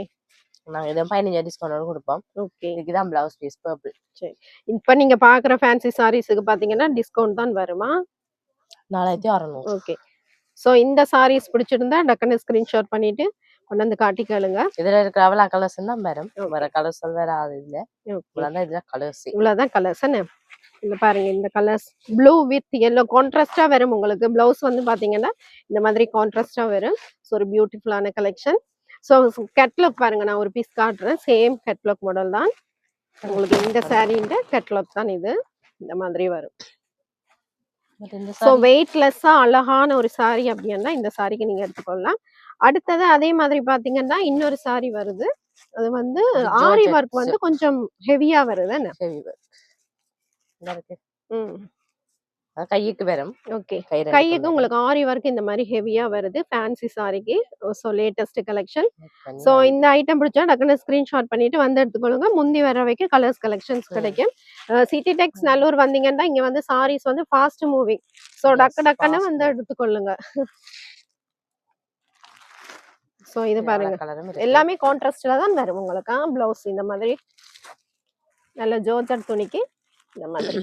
நாங்க இத 15 டிஸ்கவுண்ட் கொடுப்போம். ஓகே. இதுதான் பிளவுஸ் பீஸ் பர்பிள். சரி. இப்போ நீங்க பாக்குற ஃபேன்சி சாரீஸ்க்கு பாத்தீங்கன்னா டிஸ்கவுண்ட் தான் வருமா? 4600. ஓகே. சோ இந்த சாரீஸ் பிடிச்சிருந்தா டக்குனு ஸ்கிரீன்ஷாட் பண்ணிட்டு கொண்டு வந்து காட்டிக்கலுங்க. இதுல இருக்கிற அவளா கலர்ஸ் தான் வரும். வேற கலர்ஸ் வராது. இல்ல இவ்வளவுதான் இதுல கலர்ஸ். இவ்வளவுதான் கலர்ஸ். இந்த பாருங்க இந்த கலர்ஸ் ப்ளூ வித் yellow கான்ட்ராஸ்டா வரும் உங்களுக்கு. பிளவுஸ் வந்து பாத்தீங்கன்னா இந்த மாதிரி கான்ட்ராஸ்டா வரும். ஸோ ஒரு பியூட்டிஃபுல்லான கலெக்ஷன். ஸோ கேட்லாக் பாருங்க, நான் ஒரு பீஸ் காட்டுறேன். சேம் கேட்லாக் மாடல் தான் உங்களுக்கு. இந்த சாரீன்ற கேட்லாக் தான் இது. இந்த மாதிரி வரும். ஸோ வெயிட்லெஸ்ஸா அழகான ஒரு சாரி அப்படின்னா இந்த சாரிக்கு நீங்க எடுத்துக்கொள்ளலாம். அடுத்தது அதே மாதிரி பாத்தீங்கன்னா இன்னொரு சாரி வருது. அது வந்து ஆரி ஒர்க் வந்து கொஞ்சம் ஹெவியா வருது. கைக்கு வரும். ஓகே. கைக்கு உங்களுக்கு ஆரி ஒர்க் இந்த மாதிரி ஹெவியா வருது ஃபேன்சி சாரிக்கு. So latest collection. சோ இந்த ஐட்டம் பிடிச்சா டக்குனு ஸ்கிரீன்ஷாட் பண்ணிட்டு வந்து எடுத்துக்கொள்ளுங்க. முந்தி வர வரைக்கும் கலர்ஸ் கலெக்ஷன்ஸ் கிடைக்கும். சிட்டி டெக்ஸ் நல்லூர் வந்தீங்கன்னா இங்க வந்து சாரீஸ் வந்து ஃபாஸ்ட் மூவிங். சோ டக்குன்னு வந்து எடுத்துக்கொள்ளுங்க. சோ இது பாருங்க எல்லாமே கான்ட்ராஸ்ட்ல தான் வரும் உங்களுக்கு. பிளவுஸ் இந்த மாதிரி நல்ல ஜோர்ஜட் துணிக்கு இந்த மாதிரி.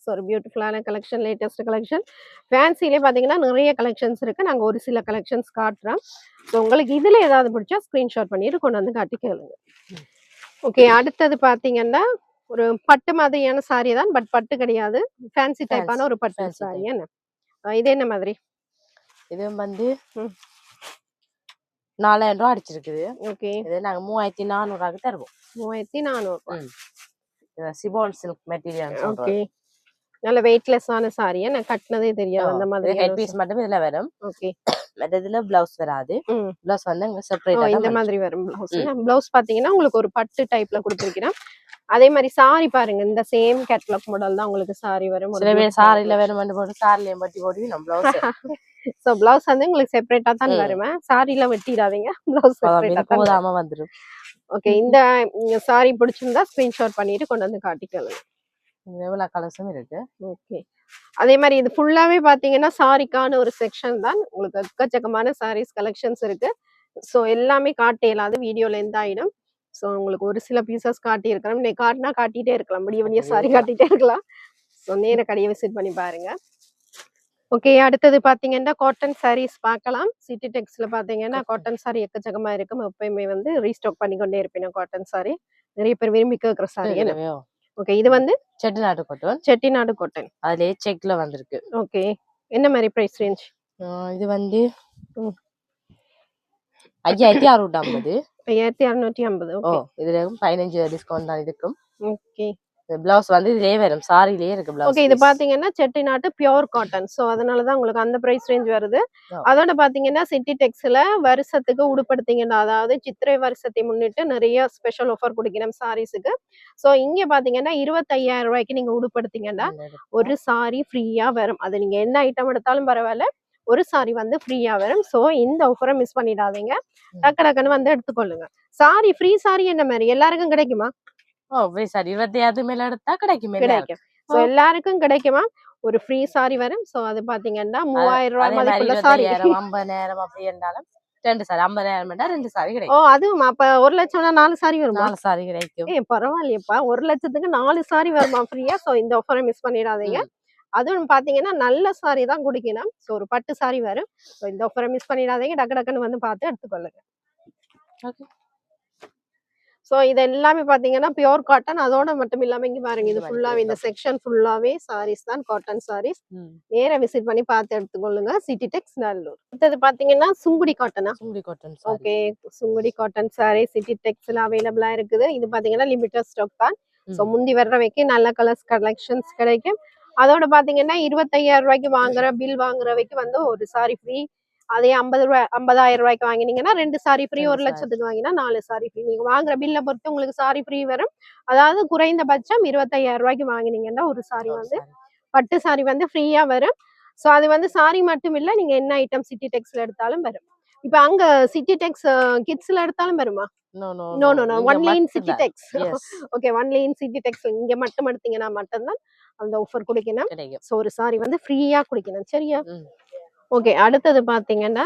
ஸோ ஒரு பியூட்டிஃபுல்லான கலெக்ஷன், லேட்டஸ்ட் கலெக்ஷன். ஃபேன்சிலே பார்த்தீங்கன்னா நிறைய கலெக்ஷன்ஸ் இருக்கு. நாங்கள் ஒரு சில கலெக்ஷன்ஸ் காட்டுறோம். ஸோ உங்களுக்கு இதில் ஏதாவது பிடிச்சா ஸ்க்ரீன்ஷாட் பண்ணிட்டு கொண்டு வந்து காட்டிக்கலுங்க. ஓகே. அடுத்தது பார்த்தீங்கன்னா ஒரு பட்டு மாதிரியான சாரி தான், பட் பட்டு கிடையாது. ஃபேன்சி டைப்பான ஒரு பட்டு சாரி. இது என்ன மாதிரி? இது வந்து 4000 ரூபா அடிச்சிருக்குது. ஓகே. இது நாங்கள் 3400 தருவோம். 3400. Sifan silk material. ஓகே. நல்ல வெயிட்லெஸ்ஸான சாரி. நான் கட்டினதே தெரியாது. அந்த மாதிரி ஹெட் பீஸ் மட்டும் இதுல வரும். ஓகே. மற்றதுல பிளவுஸ் வராது. பிளவுஸ் வந்து செப்பரேட்டா இந்த மாதிரி வரும் பிளவுஸ். பிளவுஸ் பாத்தீங்கன்னா உங்களுக்கு ஒரு பட்டு டைப்ல கொடுத்திருக்கேன். அதே மாதிரி சாரி பாருங்க இந்த சேம் கேட்லாக் மாடல் தான் உங்களுக்கு சாரி வரும். சில பேர் சாரில வேணும் போட்டு சாரிலையும் பட்டி போட்டு நம்ம பிளவுஸ் சோ பிளவுஸ் வந்து உங்களுக்கு செப்பரேட்டா தான் வருவேன். சாரில வெட்டிடாதீங்க, பிளவுஸ் செப்பரேட்டா தான் போதாம வந்துரும். ஓகே, இந்த சாரி பிடிச்சிருந்தா ஸ்கிரீன்ஷாட் பண்ணிட்டு கொண்டு வந்து காட்டிக்கலாம். எவ்வளவு கலர்ஸும் இருக்கு. ஓகே, அதே மாதிரி இது ஃபுல்லாவே பாத்தீங்கன்னா சாரிக்கான ஒரு செக்ஷன் தான். உங்களுக்கு எக்கச்சக்கமான சாரீஸ் கலெக்ஷன்ஸ் இருக்கு. சோ எல்லாமே காட்டலாம், அது வீடியோல எந்த ஆயிடும். சோ உங்களுக்கு ஒரு சில பீசஸ் காட்டி இருக்கிறோம். நீ காட்டினா காட்டிட்டே இருக்கலாம், முடிய சாரி காட்டிட்டே இருக்கலாம். சோ நேர கடையை விசிட் பண்ணி பாருங்க. ஓகே, அடுத்தது பாத்தீங்கன்னா காட்டன் சாரீஸ் பார்க்கலாம். சிட்டி டெக்ஸ்ல பாத்தீங்கன்னா காட்டன் சாரி எக்கச்சக்கமா இருக்கும். எப்பயுமே வந்து ரீஸ்டாக் பண்ணிக்கொண்டே இருப்பேன் காட்டன் சாரி. நிறைய பேர் விரும்பி கேட்கிற சாரி. ஓகே, இது வந்து செட்டிநாடு காட்டன். செட்டிநாடு காட்டன் அதுலயே செக்ல வந்திருக்கு. ஓகே, என்ன மாதிரி பிரைஸ் ரேஞ்ச்? இது வந்து 5650. 5650. ஓகே, இதுல 15 டிஸ்கவுண்ட் தான் இருக்கும். ஓகே, பிளவுஸ் வந்து இதுலயே வரும், சாரிலயே இருக்கு பிளவுஸ். ஓகே, இது பாத்தீங்கன்னா செட்டிநாடு பியூர் காட்டன். சோ அதனால தான் உங்களுக்கு அந்த பிரைஸ் ரேஞ்ச் வருது. அதோட பாத்தீங்கன்னா சிட்டி டெக்ஸ்ல வருஷத்துக்கு உடுப்படுத்தீங்கன்னா, அதாவது சித்திரை வருஷத்தை முன்னிட்டு நிறைய ஸ்பெஷல் ஆஃபர் கொடுக்கணும் சாரீஸுக்கு. சோ இங்க பாத்தீங்கன்னா 25,000 ரூபாய்க்கு நீங்க உடுப்படுத்தீங்கன்னா ஒரு சாரி ஃப்ரீயா வரும். அது நீங்க என்ன ஐட்டம் எடுத்தாலும் பரவாயில்ல, ஒரு சாரி வந்து ஃப்ரீயா வரும். சோ இந்த ஆஃபரை மிஸ் பண்ணிடாதீங்க, டக்கு டக்குன்னு வந்து எடுத்துக்கொள்ளுங்க. சாரி ஃப்ரீ சாரி என்ன மாதிரி எல்லாருக்கும் கிடைக்குமா? ஃப்ரீ சாரி 25 மேல எடுத்தா கிடைக்கும். சோ எல்லாருக்கும் கிடைக்குமா? ஒரு ஃப்ரீ சாரி வரும். சோ அது பாத்தீங்கன்னா 3000 ரூபாய் மதிப்புள்ள சாரி. 50,000 அப்படி இருந்தாலும் 2 சாரி 50,000 மேல 2 சாரி கிடைக்கும். அதுவும் அப்ப 1 லட்சம்னா 4 சாரி வருமா? 4 சாரி கிடைக்கும். பரவாயில்லையப்பா, 1 லட்சத்துக்கு 4 சாரி வருமா ஃப்ரீயா? சோ இந்த ஆஃபரை மிஸ் பண்ணிடாதீங்க. அதுவும் பாத்தீங்கன்னா நல்ல சாரி தான் குடிக்கணும். சோ ஒரு பட்டு சாரி வரும். சோ இந்த ஆஃபரை மிஸ் பண்ணிடாதீங்க, டக்கு டக்குன்னு வந்து பார்த்து எடுத்துக்கொள்ளுங்க. ஓகே, சோ இது எல்லாமே பாத்தீங்கன்னா பியூர் காட்டன். அதோட மட்டும் இல்லாம இங்க பாருங்க, இது ஃபுல்லாவே இந்த செக்ஷன் ஃபுல்லாவே சாரீஸ் தான், காட்டன் சாரீஸ். நேரா விசிட் பண்ணி பார்த்து எடுத்துக்கொள்ளுங்க. City Tex Nallur. அடுத்தது பாத்தீங்கன்னா சுங்குடி காட்டனா? Sungudi cotton. Okay, Sungudi cotton sari City டெக்ஸ்ல அவைலபிளா இருக்குது. இது பாத்தீங்கன்னா லிமிட்டட் ஸ்டாக் தான். சோ முந்தி வர்றவைக்கு நல்ல கலர்ஸ் கலெக்ஷன்ஸ் கிடைக்கும். அதோட பாத்தீங்கன்னா 25,000 ரூபாய்க்கு வாங்குற பில் வாங்குறவைக்கு வந்து ஒரு சாரி ஃப்ரீ. அதே 50,000 ரூபாய்க்கு வாங்கினீங்கன்னா 2 சாரி ஃப்ரீ. 1 லட்சத்துக்கு வாங்கினா 4 சாரி ஃப்ரீ. நீங்க வாங்குற பில்ல பொறுத்து உங்களுக்கு சாரி ஃப்ரீ வரும். அதாவது குறைந்தபட்சம் 25,000 ரூபாய்க்கு வாங்கினீங்கன்னா ஒரு சாரி வந்து பட்டு சாரி வந்து ஃப்ரீயா வரும். சோ அது வந்து சாரி மட்டும் இல்ல, நீங்க என்ன ஐட்டம் சிட்டி டெக்ஸ்ல எடுத்தாலும் வரும். இப்ப அங்க சிட்டி டெக்ஸ் கிட்ஸ்ல எடுத்தாலும் வருமா? No only in City Tex. Okay, only in City Tex. இங்க மட்டும் எடுத்தீங்கன்னா மட்டும்தான் அந்த ஆஃபர் குடிக்கணும். சோ ஒரு சாரி வந்து ஃப்ரீயா குடிக்கணும், சரியா? ஓகே, அடுத்தது பாத்தீங்கன்னா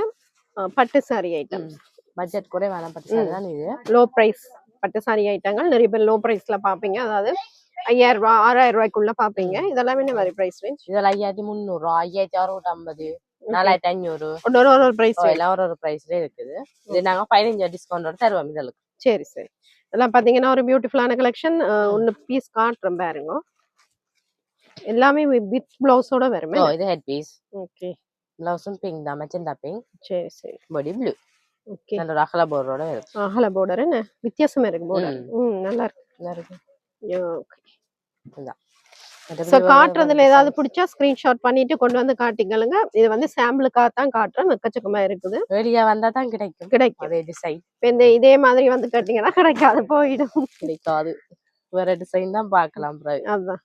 பட்டு சாரி ஐட்டம். பட்ஜெட் குறைவான பட்டு சாரி தான் இது. லோ பிரைஸ் பட்டு சாரி ஐட்டங்கள் நிறைய பேர் லோ பிரைஸ்ல பாப்பீங்க. அதாவது 5,000 ரூபாய் 6,000 ரூபாய்க்குள்ள பாப்பீங்க. இதெல்லாம் என்ன மாதிரி பிரைஸ் ரேஞ்ச்? இதெல்லாம் 5,300, 5,650, 4,500 ஒரு பிரைஸ். எல்லாம் ஒரு பிரைஸ்ல இருக்குது. இது நாங்க 15 டிஸ்கவுண்டோட தருவோம் இதற்கு. சரி சரி, இதெல்லாம் பாத்தீங்கன்னா ஒரு பியூட்டிஃபுல்லான கலெக்ஷன். ஒன்னு பீஸ் காட்டுறேன் பாருங்க. எல்லாமே வித் பிளவுஸோட வரும். இது ஹெட் பீஸ். ஓகே, பிளவுஸும் பிங்க் தான், மெஜந்தா பிங்க். சரி சரி, பாடி ப்ளூ. ஓகே, நல்ல அகல பார்டரோட இருக்கு. அகல பார்டர் என்ன வித்தியாசமா இருக்கு பார்டர். நல்லா இருக்கு, நல்லா இருக்கு. ஓகே, இதான். சோ காட்டுறதுல ஏதாவது பிடிச்சா ஸ்கிரீன்ஷாட் பண்ணிட்டு கொண்டு வந்து காட்டிக்கலுங்க. இது வந்து சாம்பிளுக்காக தான் காட்டுறேன். எக்கச்சக்கமா இருக்குது. வெளியா வந்தா தான் கிடைக்கும் அதே டிசைன். இந்த இதே மாதிரி வந்து காட்டிங்கன்னா கிடைக்காது, போயிடும். கிடைக்காது, வேற டிசைன் தான் பார்க்கலாம். அதுதான்.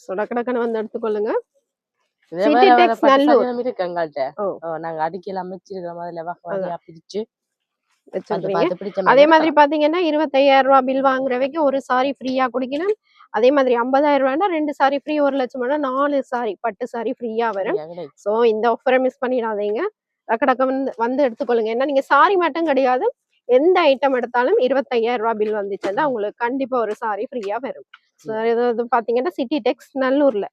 சோ டக்கு வந்து எடுத்துக்கொள்ளுங்க. சிட்டி டெக்ஸ் நல்லூர் இருக்கு எங்கள்ட்ட. நாங்க அடிக்கலாம் வச்சிருக்கிற மாதிரி வகையா பிரிச்சு வச்சிருக்கீங்க. அதே மாதிரி பாத்தீங்கன்னா 25,000 ரூபாய் பில் வாங்குறவைக்கு ஒரு சாரி ஃப்ரீயா குடிக்கணும். அதே மாதிரி 50,000 ரூபாய்னா 2 சாரி ஃப்ரீ. 1 லட்சம் 4 சாரி பட்டு சாரி ஃப்ரீயா வரும். சோ இந்த ஆஃபரை மிஸ் பண்ணிடாதீங்க, டக்கு வந்து எடுத்துக்கொள்ளுங்க. ஏன்னா நீங்க சாரி மட்டும் கிடையாது, எந்த ஐட்டம் எடுத்தாலும் 25,000 ரூபாய் பில் வந்துச்சுன்னா உங்களுக்கு கண்டிப்பா ஒரு சாரி ஃப்ரீயா வரும். இது பாத்தீங்கன்னா சிட்டி டெக்ஸ் நல்லூர்ல,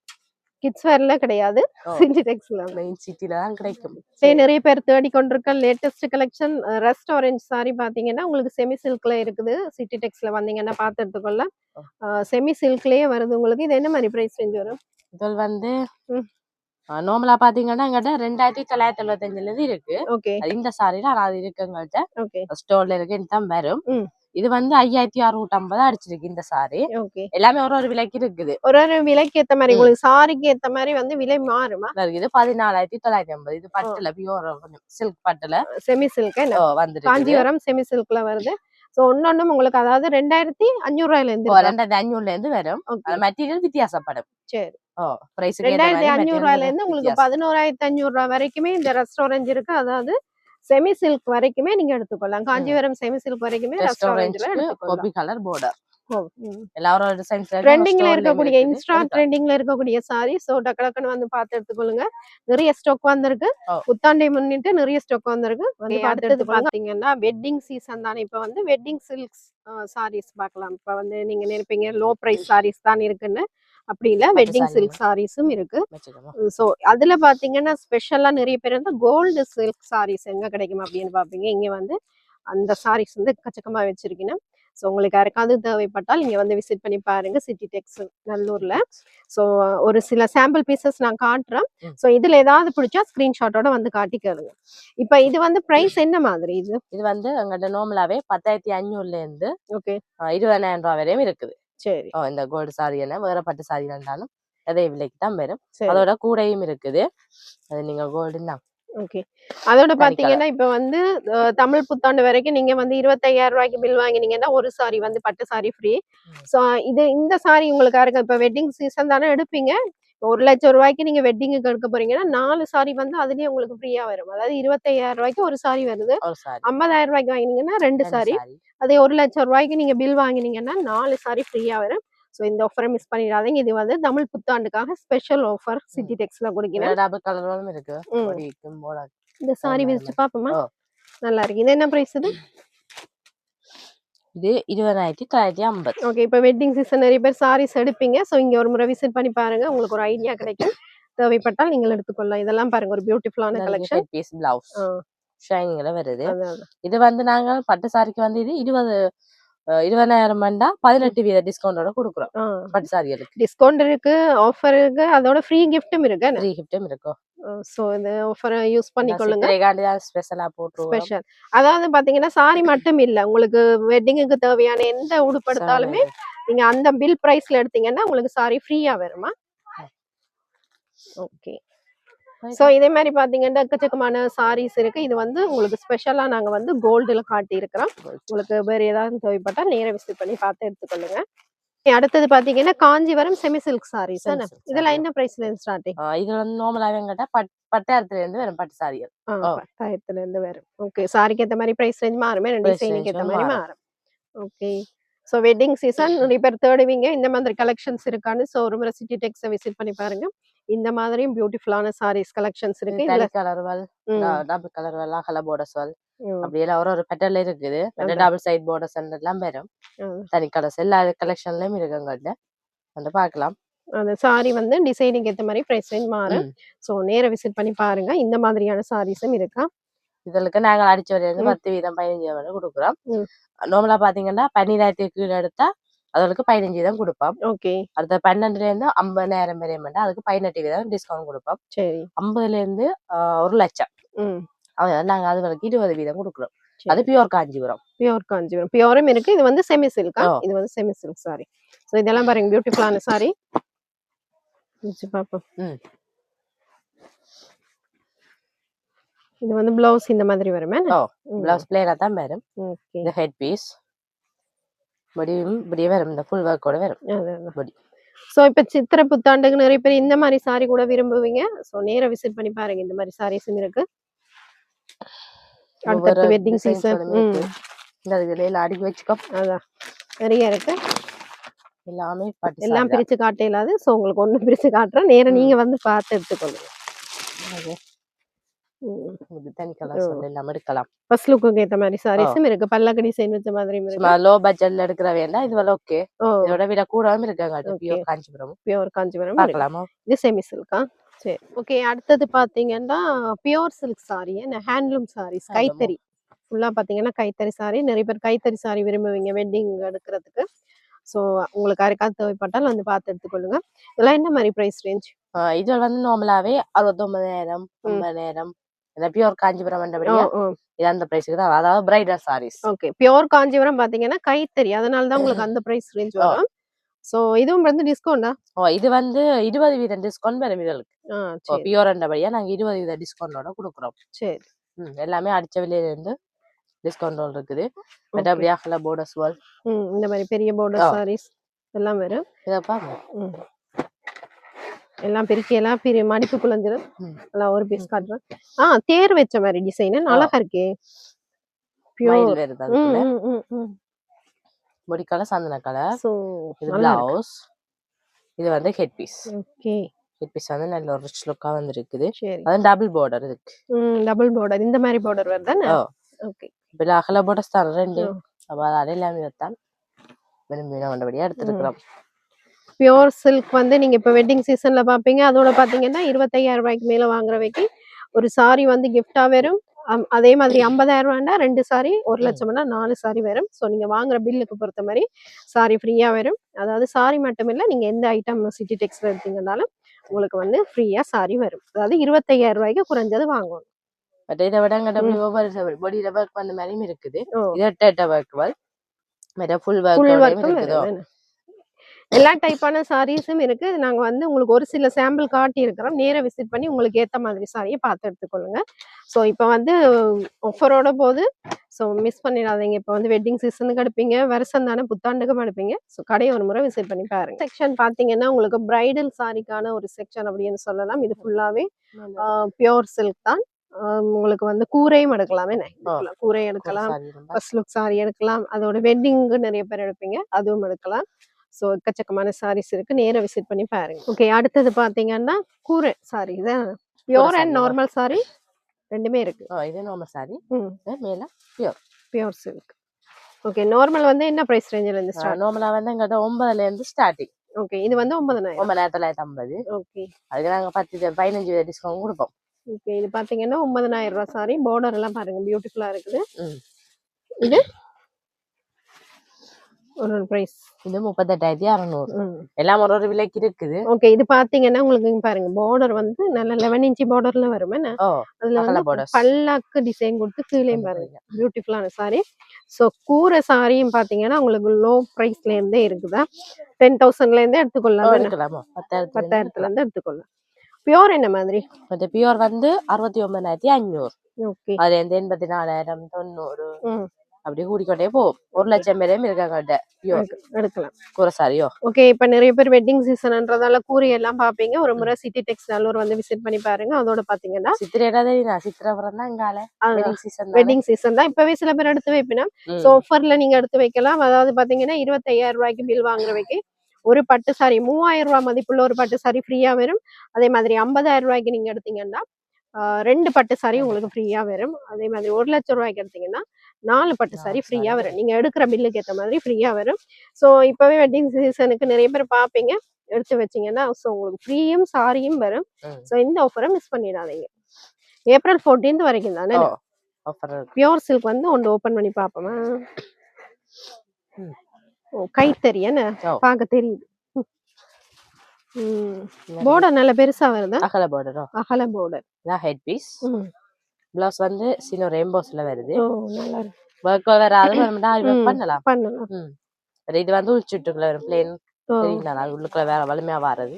கிட்ஸ் வேர்ல கிடையாது, சிட்டி டெக்ஸ்ல மெயின் சிட்டில தான் கிடைக்கும். நிறைய பேர் தேடி கொண்டிருக்க latest collection rust orange sorry பாத்தீங்கன்னா உங்களுக்கு செமி சில்க்ல இருக்குது. சிட்டி டெக்ஸ்ல வந்தீங்கன்னா பார்த்து எடுத்துக்கொள்ள. செமி சில்க்லயே வருது உங்களுக்கு. இது என்ன மாதிரி பிரைஸ் ரேஞ்ச் வரும்? இது வந்து நார்மலா பாத்தீங்கன்னா எங்கிட்ட 2,975 இருக்கு. இந்த சாரில அது இருக்கு எங்கள்கிட்ட ஸ்டோர்ல இருக்கு. இதுதான் வரும். இது வந்து 5,650 அடிச்சிருக்கு இந்த சாரி. எல்லாமே ஒரு விலைக்கு இருக்குது. ஒரு விலைக்கு ஏத்த மாதிரி உங்களுக்கு சாரிக்கு ஏத்த மாதிரி வந்து விலை மாறுமா? இது 14,950. இது பட்டுல பியூர் சில்க் பட்டுல செமி சில்க் வந்து காஞ்சிபுரம் செமி சில்க்ல வருது. ஸோ ஒன்னொன்னும் உங்களுக்கு அதாவது 2500 இருந்து 2500 இருந்து வரும். மெட்டீரியல் வித்தியாசப்படும். சரி. பிரைஸ் 2500 இருந்து உங்களுக்கு 11500 வரைக்குமே இந்த ரெஸ்டாரண்ட் இருக்கு. அதாவது செமி சில்க் வரைக்குமே நீங்க எடுத்துக்கலாம். காஞ்சிபுரம் செமி சில்க் வரைக்குமே ரெஸ்டாரண்ட்ல எடுத்துக்கலாம். Coffee colour border. எல்லாரும் ட்ரெண்டிங்ல இருக்கக்கூடிய இன்ஸ்டா ட்ரெண்டிங்ல இருக்கக்கூடிய சாரி. சோ டக்கடக்கன்னு வந்து பார்த்து எடுத்துக்கொள்ளுங்க. நிறைய ஸ்டாக் வந்திருக்கு. புத்தாண்டை முன்னிட்டு நிறைய ஸ்டாக் வந்திருக்கு. வந்து பார்த்து எடுத்து பாத்தீங்கன்னா வெட்டிங் சீசன் தானே. இப்ப வந்து வெட்டிங் சில்க்ஸ் சாரீஸ் பார்க்கலாம். இப்ப வந்து நீங்க நினைப்பீங்க லோ பிரைஸ் சாரீஸ் தான் இருக்குன்னு. அப்படி இல்ல, வெட்டிங் சில்க் சாரீஸும் இருக்கு. சோ அதுல பாத்தீங்கன்னா ஸ்பெஷலா நிறைய பேர் வந்து கோல்டு சில்க் சாரீஸ் எங்க கிடைக்கும் அப்படின்னு பாப்பீங்க. இங்க வந்து அந்த சாரீஸ் வந்து எக்கச்சக்கமா வச்சிருக்கீங்க. ஸோ உங்களுக்கு யாருக்காவது தேவைப்பட்டால் இங்கே வந்து விசிட் பண்ணி பாருங்க. சிட்டி டெக்ஸ் நல்லூர்ல. ஸோ ஒரு சில சாம்பிள் பீசஸ் நான் காட்டுறேன். ஸோ இதுல ஏதாவது பிடிச்சா ஸ்கிரீன்ஷாட்டோட வந்து காட்டி கேளுங்க. இப்போ இது வந்து பிரைஸ் என்ன மாதிரி? இது வந்து எங்கள்கிட்ட நார்மலாவே 10500 இருந்து ஓகே 20000 வரையும் இருக்குது. சரி. இந்த கோல்டு சாரி என்ன வேற பட்டு சாரி இருந்தாலும் அதே விலைக்கு தான் வரும். அதோட கூடையும் இருக்குது. அது நீங்க கோல்டு தான். ஓகே. அதோட பாத்தீங்கன்னா இப்ப வந்து தமிழ் புத்தாண்டு வரைக்கும் நீங்க வந்து 25000 பில் வாங்கினீங்கன்னா ஒரு சாரி வந்து பட்டு சாரி ஃப்ரீ. சோ இந்த சாரி உங்களுக்கு யாருக்கு இப்ப வெட்டிங் சீசன் தானே எடுப்பீங்க. 1,00,000 நீங்க வெட்டிங்குக்கு எடுக்க போறீங்கன்னா 4 சாரி வந்து அதுலயே உங்களுக்கு ஃப்ரீயா வரும். அதாவது 25000 ஒரு சாரி வருது. 50,000 வாங்கினீங்கன்னா 2 சாரி. அதே 1,00,000 நீங்க பில் வாங்கினீங்கன்னா 4 சாரி ஃப்ரீயா வரும். சோ இந்த ஆஃபரை மிஸ் பண்ணிடாதீங்க. இது வந்து தமிழ் புத்தாண்டுக்காக ஸ்பெஷல் ஆஃபர் சிட்டி டெக்ஸ்ல கொடுக்கிறேன். டபுள் கலரும் இருக்கு. இந்த சாரி விரிச்சு பாப்போமா? நல்லா இருக்கு. இது என்ன பிரைஸ்? இது 20,950. ஓகே. இப்ப வெட்டிங் சீசன் நிறைய பேர் சாரீஸ் எடுப்பீங்க. சோ இங்க ஒரு முறை விசிட் பண்ணி பாருங்க. உங்களுக்கு ஒரு ஐடியா கிடைக்கும். தேவைப்பட்டால் நீங்கள் எடுத்துக்கொள்ளலாம். இதெல்லாம் பாருங்க ஒரு பியூட்டிஃபுல்லான கலெக்ஷன். பீஸ் பிளவுஸ் ஷைனிங்ல வருது. இது வந்து நாங்க பட்டு சாரிக்கு வந்து இது 20,000 18% டிஸ்கவுண்டோட கொடுக்குறோம். பட்டு சாரிகளுக்கு டிஸ்கவுண்ட் இருக்கு, ஆஃபர் இருக்கு, அதோட ஃப்ரீ கிஃப்ட்டும் இருக்கு. ஃப்ரீ கிஃப்ட்டும் இருக்கு. சோ இந்த ஆஃபரை யூஸ் பண்ணிக்கொள்ளுங்க. ஸ்பெஷலா போட்டு ஸ்பெஷல். அதாவது பாத்தீங்கன்னா சாரி மட்டும் இல்ல, உங்களுக்கு வெட்டிங்குக்கு தேவையான எந்த உடுப்படுத்தாலுமே நீங்க அந்த பில் பிரைஸ்ல எடுத்தீங்கன்னா உங்களுக்கு சாரி ஃப்ரீயா வருமா? ஓகே. சோ இதே மாதிரி பாத்தீங்கன்னா எக்கச்சக்கமான சாரீஸ் இருக்கு. இது வந்து உங்களுக்கு ஸ்பெஷலா நாங்க வந்து கோல்டுல காட்டி இருக்கிறோம். உங்களுக்கு வேற ஏதாவது தேவைப்பட்டா நேரா விசிட் பண்ணி பார்த்து எடுத்துக்கொள்ளுங்க. அடுத்தது பாத்தீங்கன்னா காஞ்சிபுரம் செமி சில்க் சாரீஸ். இதெல்லாம் என்ன பிரைஸ்ல இருந்து ஸ்டார்டிங்? இது வந்து நார்மலாவே எங்கட்ட 10,000 இருந்து வரும் பட்டு சாரிகள். 10,000 இருந்து வரும். ஓகே. சாரிக்கு ஏத்த மாதிரி பிரைஸ் ரேஞ்ச் மாறுமே, டிசைனுக்கு ஏத்த மாதிரி மாறும். ஓகே. சோ வெட்டிங் சீசன் நிறைய பேர் தேடுவீங்க. இந்த மாதிரி கலெக்ஷன்ஸ் இருக்கான்னு. சோ ஒரு முறை சிட்டி டெக்ஸை விசிட் பண்ணி பாருங்க. இந்த மாதிரியும் பியூட்டிஃபுல்லான சாரீஸ் கலெக்ஷன்ஸ் இருக்கு. இதுல கலர் வால், டபுள் கலர் வால், கலர் பார்டர்ஸ் வால் அப்படி எல்லாம் ஒரு பேட்டர்ன்ல இருக்குது. டபுள் சைடு பார்டர்ஸ் எல்லாம் வரும். தனி கலர்ஸ் எல்லா கலெக்ஷன்லயும் இருக்குங்கட்ட வந்து பார்க்கலாம். அந்த சாரி வந்து டிசைனுக்கு ஏத்த மாதிரி பிரைஸ் ரேஞ்ச் மாறும். சோ நேரா விசிட் பண்ணி பாருங்க. இந்த மாதிரியான சாரீஸும் இருக்கா. இதற்கு நாங்க அடிச்ச வரையில 10% 15% கொடுக்குறோம். நார்மலா பாத்தீங்கன்னா 12,000 கீழே எடுத்தா அதுக்கு 15% கொடுப்போம். ஓகே. அடுத்த 12,000 இருந்து 50,000 வரையும் அதுக்கு 18% டிஸ்கவுண்ட் கொடுப்போம். சரி. 50,000 இருந்து 1,00,000 நாங்க அது வரைக்கும் 20% கொடுக்குறோம். அது பியூர் காஞ்சிபுரம். பியூர் காஞ்சிபுரம் பியூரும் இருக்கு. இது வந்து செமி சில்க். இது வந்து செமி சில்க் சாரி. சோ இதெல்லாம் பாருங்க பியூட்டிஃபுல்லான சாரி. வச்சு பாப்போம். இது வந்து ப்ளவுஸ் இந்த மாதிரி வருமே. ப்ளவுஸ் பிளேனா தான் வரும். ஓகே. இந்த ஹெட் பீஸ் இப்படி வரும். இந்த ஃபுல் ஒர்க்கோட வரும். சோ இப்ப சித்திரை புத்தாண்டுக்கு நிறைய பேர் இந்த மாதிரி சாரி கூட விரும்புவீங்க. சோ நேரா விசிட் பண்ணி பாருங்க. இந்த மாதிரி சாரீஸும் இருக்கு. அடுத்த வெட்டிங் சீசன் இந்த இதுல அடிக்கி வச்சுக்கோ. அதான் நிறைய இருக்கு. எல்லாமே பட்டு எல்லாம் பிரிச்சு காட்ட இல்லாது. சோ உங்களுக்கு ஒண்ணு பிரிச்சு காட்டுறேன். நேரா நீங்க வந்து பார்த்து எடுத்துக்கொள்ளுங்க. தனி கலர்ஸ் எல்லாம் எடுக்கலாம். ஃபர்ஸ்ட் லுக்குக்கு ஏத்த மாதிரி சாரீஸும் இருக்கு. பல்லக்கு டிசைன் வச்ச மாதிரி இருக்கு. லோ பட்ஜெட்ல எடுக்கிற வேண்டாம். இது ஓகே. இதோட விட கூடவும் இருக்காங்க. பியூர் காஞ்சிபுரம். பியூர் காஞ்சிபுரம் பார்க்கலாமா? இது செமி சில்கா. சரி. ஓகே. அடுத்தது பாத்தீங்கன்னா pure silk sari, handloom saris, கைத்தறி ஃபுல்லா பாத்தீங்கன்னா கைத்தறி சாரி. நிறைய பேர் கைத்தறி சாரி விரும்புவீங்க வெட்டிங் எடுக்கிறதுக்கு. சோ உங்களுக்கு யாருக்காவது தேவைப்பட்டால் வந்து பார்த்து எடுத்துக்கொள்ளுங்க. இதெல்லாம் என்ன மாதிரி பிரைஸ் ரேஞ்ச்? இது வந்து நார்மலாவே 69,000 50,000 பியூர் காஞ்சிபுரம் இது அந்த பிரைஸ்க்கு தான். அதாவது bridal saris. Okay. Pure Kanchipuram பாத்தீங்கன்னா கைத்தறி, அதனால தான் உங்களுக்கு அந்த பிரைஸ் ரேஞ்ச் வரும். சோ இதுவும் வந்து டிஸ்கவுண்டா? இது வந்து 20% டிஸ்கவுண்ட் வரும் இதற்கு. பியூர் அண்டபடியா நாங்க 20% டிஸ்கவுண்டோட கொடுக்குறோம். சரி. எல்லாமே அடிச்ச விலையில இருந்து டிஸ்கவுண்ட் இருக்குது. மற்றபடி அகல பார்டர்ஸ் வால் இந்த மாதிரி பெரிய பார்டர் சாரீஸ் எல்லாம் வரும். இதை பாருங்க. எல்லாம் பிரிக்கலாம் மடிப்பு குழஞ்சிரும். எல்லாம் ஒரு பீஸ் காட்டுறேன். தேர் வச்ச மாதிரி டிசைன் அழகா இருக்கே. பியூர் வருது. பொடி கலர் சந்தன கலர். இது பிளவுஸ். இது வந்து head piece. Okay. Head piece வந்து நல்ல ஒரு ரிச் லுக்கா வந்திருக்குது. அது டபுள் பார்டர் இருக்கு. டபுள் பார்டர் இந்த மாதிரி பார்டர் வருதானே? ஓகே. இப்ப அகல பார்டர்ஸ் தான் ரெண்டு. அப்ப அதெல்லாம் தான் விரும்பின வந்தபடியா எடுத்துக்கிறோம். பியூர் சில்க் வந்து நீங்க இப்ப வெட்டிங் சீசன்ல பாப்பீங்க. அதோட பாத்தீங்கன்னா 25,000 ரூபாய்க்கு மேல வாங்குறவைக்கு ஒரு சாரி வந்து கிஃப்டா வரும். அதே மாதிரி 50,000 ரூபாய்னா 2 சாரி, 1,00,000னா 4 சாரி வரும். ஸோ நீங்க வாங்குற பில்லுக்கு பொறுத்த மாதிரி சாரி ஃப்ரீயா வரும். அதாவது சாரி மட்டும் இல்ல, நீங்க எந்த ஐட்டம் சிட்டி டெக்ஸ்ல எடுத்தீங்கன்னாலும் உங்களுக்கு வந்து ஃப்ரீயா சாரி வரும். அதாவது 25,000 ரூபாய்க்கு குறைஞ்சது வாங்கணும். பட் இதை விட பாடியில ஒர்க் பண்ண மாதிரியும் இருக்குது. இது ஒர்க் ஃபுல் ஒர்க் இருக்குது. எல்லா டைப்பான சாரீஸும் இருக்கு. நாங்க வந்து உங்களுக்கு ஒரு சில சாம்பிள் காட்டி இருக்கிறோம். நேர விசிட் பண்ணி உங்களுக்கு ஏத்த மாதிரி சாரியை பார்த்து எடுத்துக்கொள்ளுங்க. ஸோ இப்போ வந்து ஆஃபரோட போது ஸோ மிஸ் பண்ணிடாதீங்க. இப்போ வந்து வெட்டிங் சீசனுக்கு எடுப்பீங்க, வருஷம் தானே புத்தாண்டுக்கும் எடுப்பீங்க. ஸோ கடையை ஒரு முறை விசிட் பண்ணி பாருங்க. செக்ஷன் பார்த்தீங்கன்னா உங்களுக்கு பிரைடல் சாரிக்கான ஒரு செக்ஷன் அப்படின்னு சொல்லலாம். இது ஃபுல்லாவே பியோர் சில்க் தான். உங்களுக்கு வந்து கூரையும் எடுக்கலாமே, கூரை எடுக்கலாம், ஃபர்ஸ்ட் லுக் சாரி எடுக்கலாம். அதோட வெட்டிங்கு நிறைய பேர் எடுப்பீங்க, அதுவும் எடுக்கலாம். ஸோ எக்கச்சக்கமான சாரீஸ் இருக்கு. நேர விசிட் பண்ணி பாருங்க. ஓகே, அடுத்தது பாத்தீங்கன்னா கூரை சாரி தான். பியோர் அண்ட் நார்மல் சாரி ரெண்டுமே இருக்கு. இது நார்மல் சாரி, மேல பியோர் சில்க். ஓகே, நார்மல் வந்து என்ன பிரைஸ் ரேஞ்சில இருந்து ஸ்டார்ட்? நார்மலா வந்து எங்கிட்ட 9ல இருந்து ஸ்டார்டிங். ஓகே, இது வந்து 9,950. ஓகே, அதுக்கு நாங்க 10-15 டிஸ்கவுண்ட் கொடுப்போம். ஓகே, இது பாத்தீங்கன்னா 9,000 ரூபாய் சாரி. பார்டர் எல்லாம் பாருங்க பியூட்டிஃபுல்லா இருக்குது. இது ஒரு பிரைஸ். இது 38,600. எல்லாம் ஒரு விலைக்கு இருக்குது. ஓகே, இது பாத்தீங்கன்னா உங்களுக்கு பாருங்க பார்டர் வந்து நல்ல 11 இன்ச் பார்டர்ல வரும். அதுல வந்து பல்லாக்கு டிசைன் கொடுத்து கீழே பாருங்க பியூட்டிஃபுல்லான சாரி. சோ கூரை சாரியும் பாத்தீங்கன்னா உங்களுக்கு லோ பிரைஸ்ல இருந்தே இருக்குதா. 10,000ல இருந்தே எடுத்துக்கொள்ளலாம். 10,000ல இருந்து எடுத்துக்கொள்ளலாம். பியோர் என்ன மாதிரி? பியோர் வந்து 69,500. ஓகே, அதுல இருந்து 84,000, 90 அப்படி கூடிக்கொண்டே போகும். 1,00,000 பேரையும் இருக்காங்க எடுக்கலாம் கூரை சாரியோ. ஓகே, இப்ப நிறைய பேர் வெட்டிங் சீசன்ன்றதால கூரை எல்லாம் பாப்பீங்க. ஒரு முறை சிட்டி டெக்ஸ்டைல் வந்து விசிட் பண்ணி பாருங்க. அதோட பாத்தீங்கன்னா சித்திரபுரம் தான் வெட்டிங் சீசன் தான். இப்பவே சில பேர் எடுத்து வைப்பினா. சோ ஆஃபர்ல நீங்க எடுத்து வைக்கலாம். அதாவது பாத்தீங்கன்னா 25,000 ரூபாய்க்கு பில் வாங்குறவைக்கு ஒரு பட்டு சாரி 3,000 ரூபாய் மதிப்புள்ள ஒரு பட்டு சாரி ஃப்ரீயா வரும். அதே மாதிரி 50,000 ரூபாய்க்கு நீங்க எடுத்தீங்கன்னா 2 பட்டு சாரி உங்களுக்கு ஃப்ரீயா வரும். அதே மாதிரி 1,00,000 ரூபாய்க்கு எடுத்தீங்கன்னா 4 பட்டு சாரி ஃப்ரீயா வரும். நீங்க எடுக்கிற பில்லுக்கு ஏற்ற மாதிரி ஃப்ரீயா வரும். ஸோ இப்பவே வெட்டிங் சீசனுக்கு நிறைய பேர் பாப்பீங்க, எடுத்து வச்சீங்கன்னா ஸோ உங்களுக்கு ஃப்ரீயும் சாரியும் வரும். ஸோ இந்த ஆஃபரை மிஸ் பண்ணிடாதீங்க. ஏப்ரல் 14th வரைக்கும் தானே பியோர் சில்க் வந்து ஒன்று ஓபன் பண்ணி பாப்போமா? கைத்தறி என்ன பார்க்க தெரியுது. பார்டர் நல்ல பெருசா வருது. அகல பார்டர். அகல பார்டர். நான் ஹெட் பீஸ். பிளவுஸ் வந்து சின்ன ரெயின்போஸ்ல வருது. நல்லா இருக்கு. வர்க் வராது பண்ணலாம். இது வந்து உள்சுட்டுக்குள்ள வரும். பிளேன் தெரியுங்களா? அது உள்ளுக்குள்ள வேற வலிமையா வராது.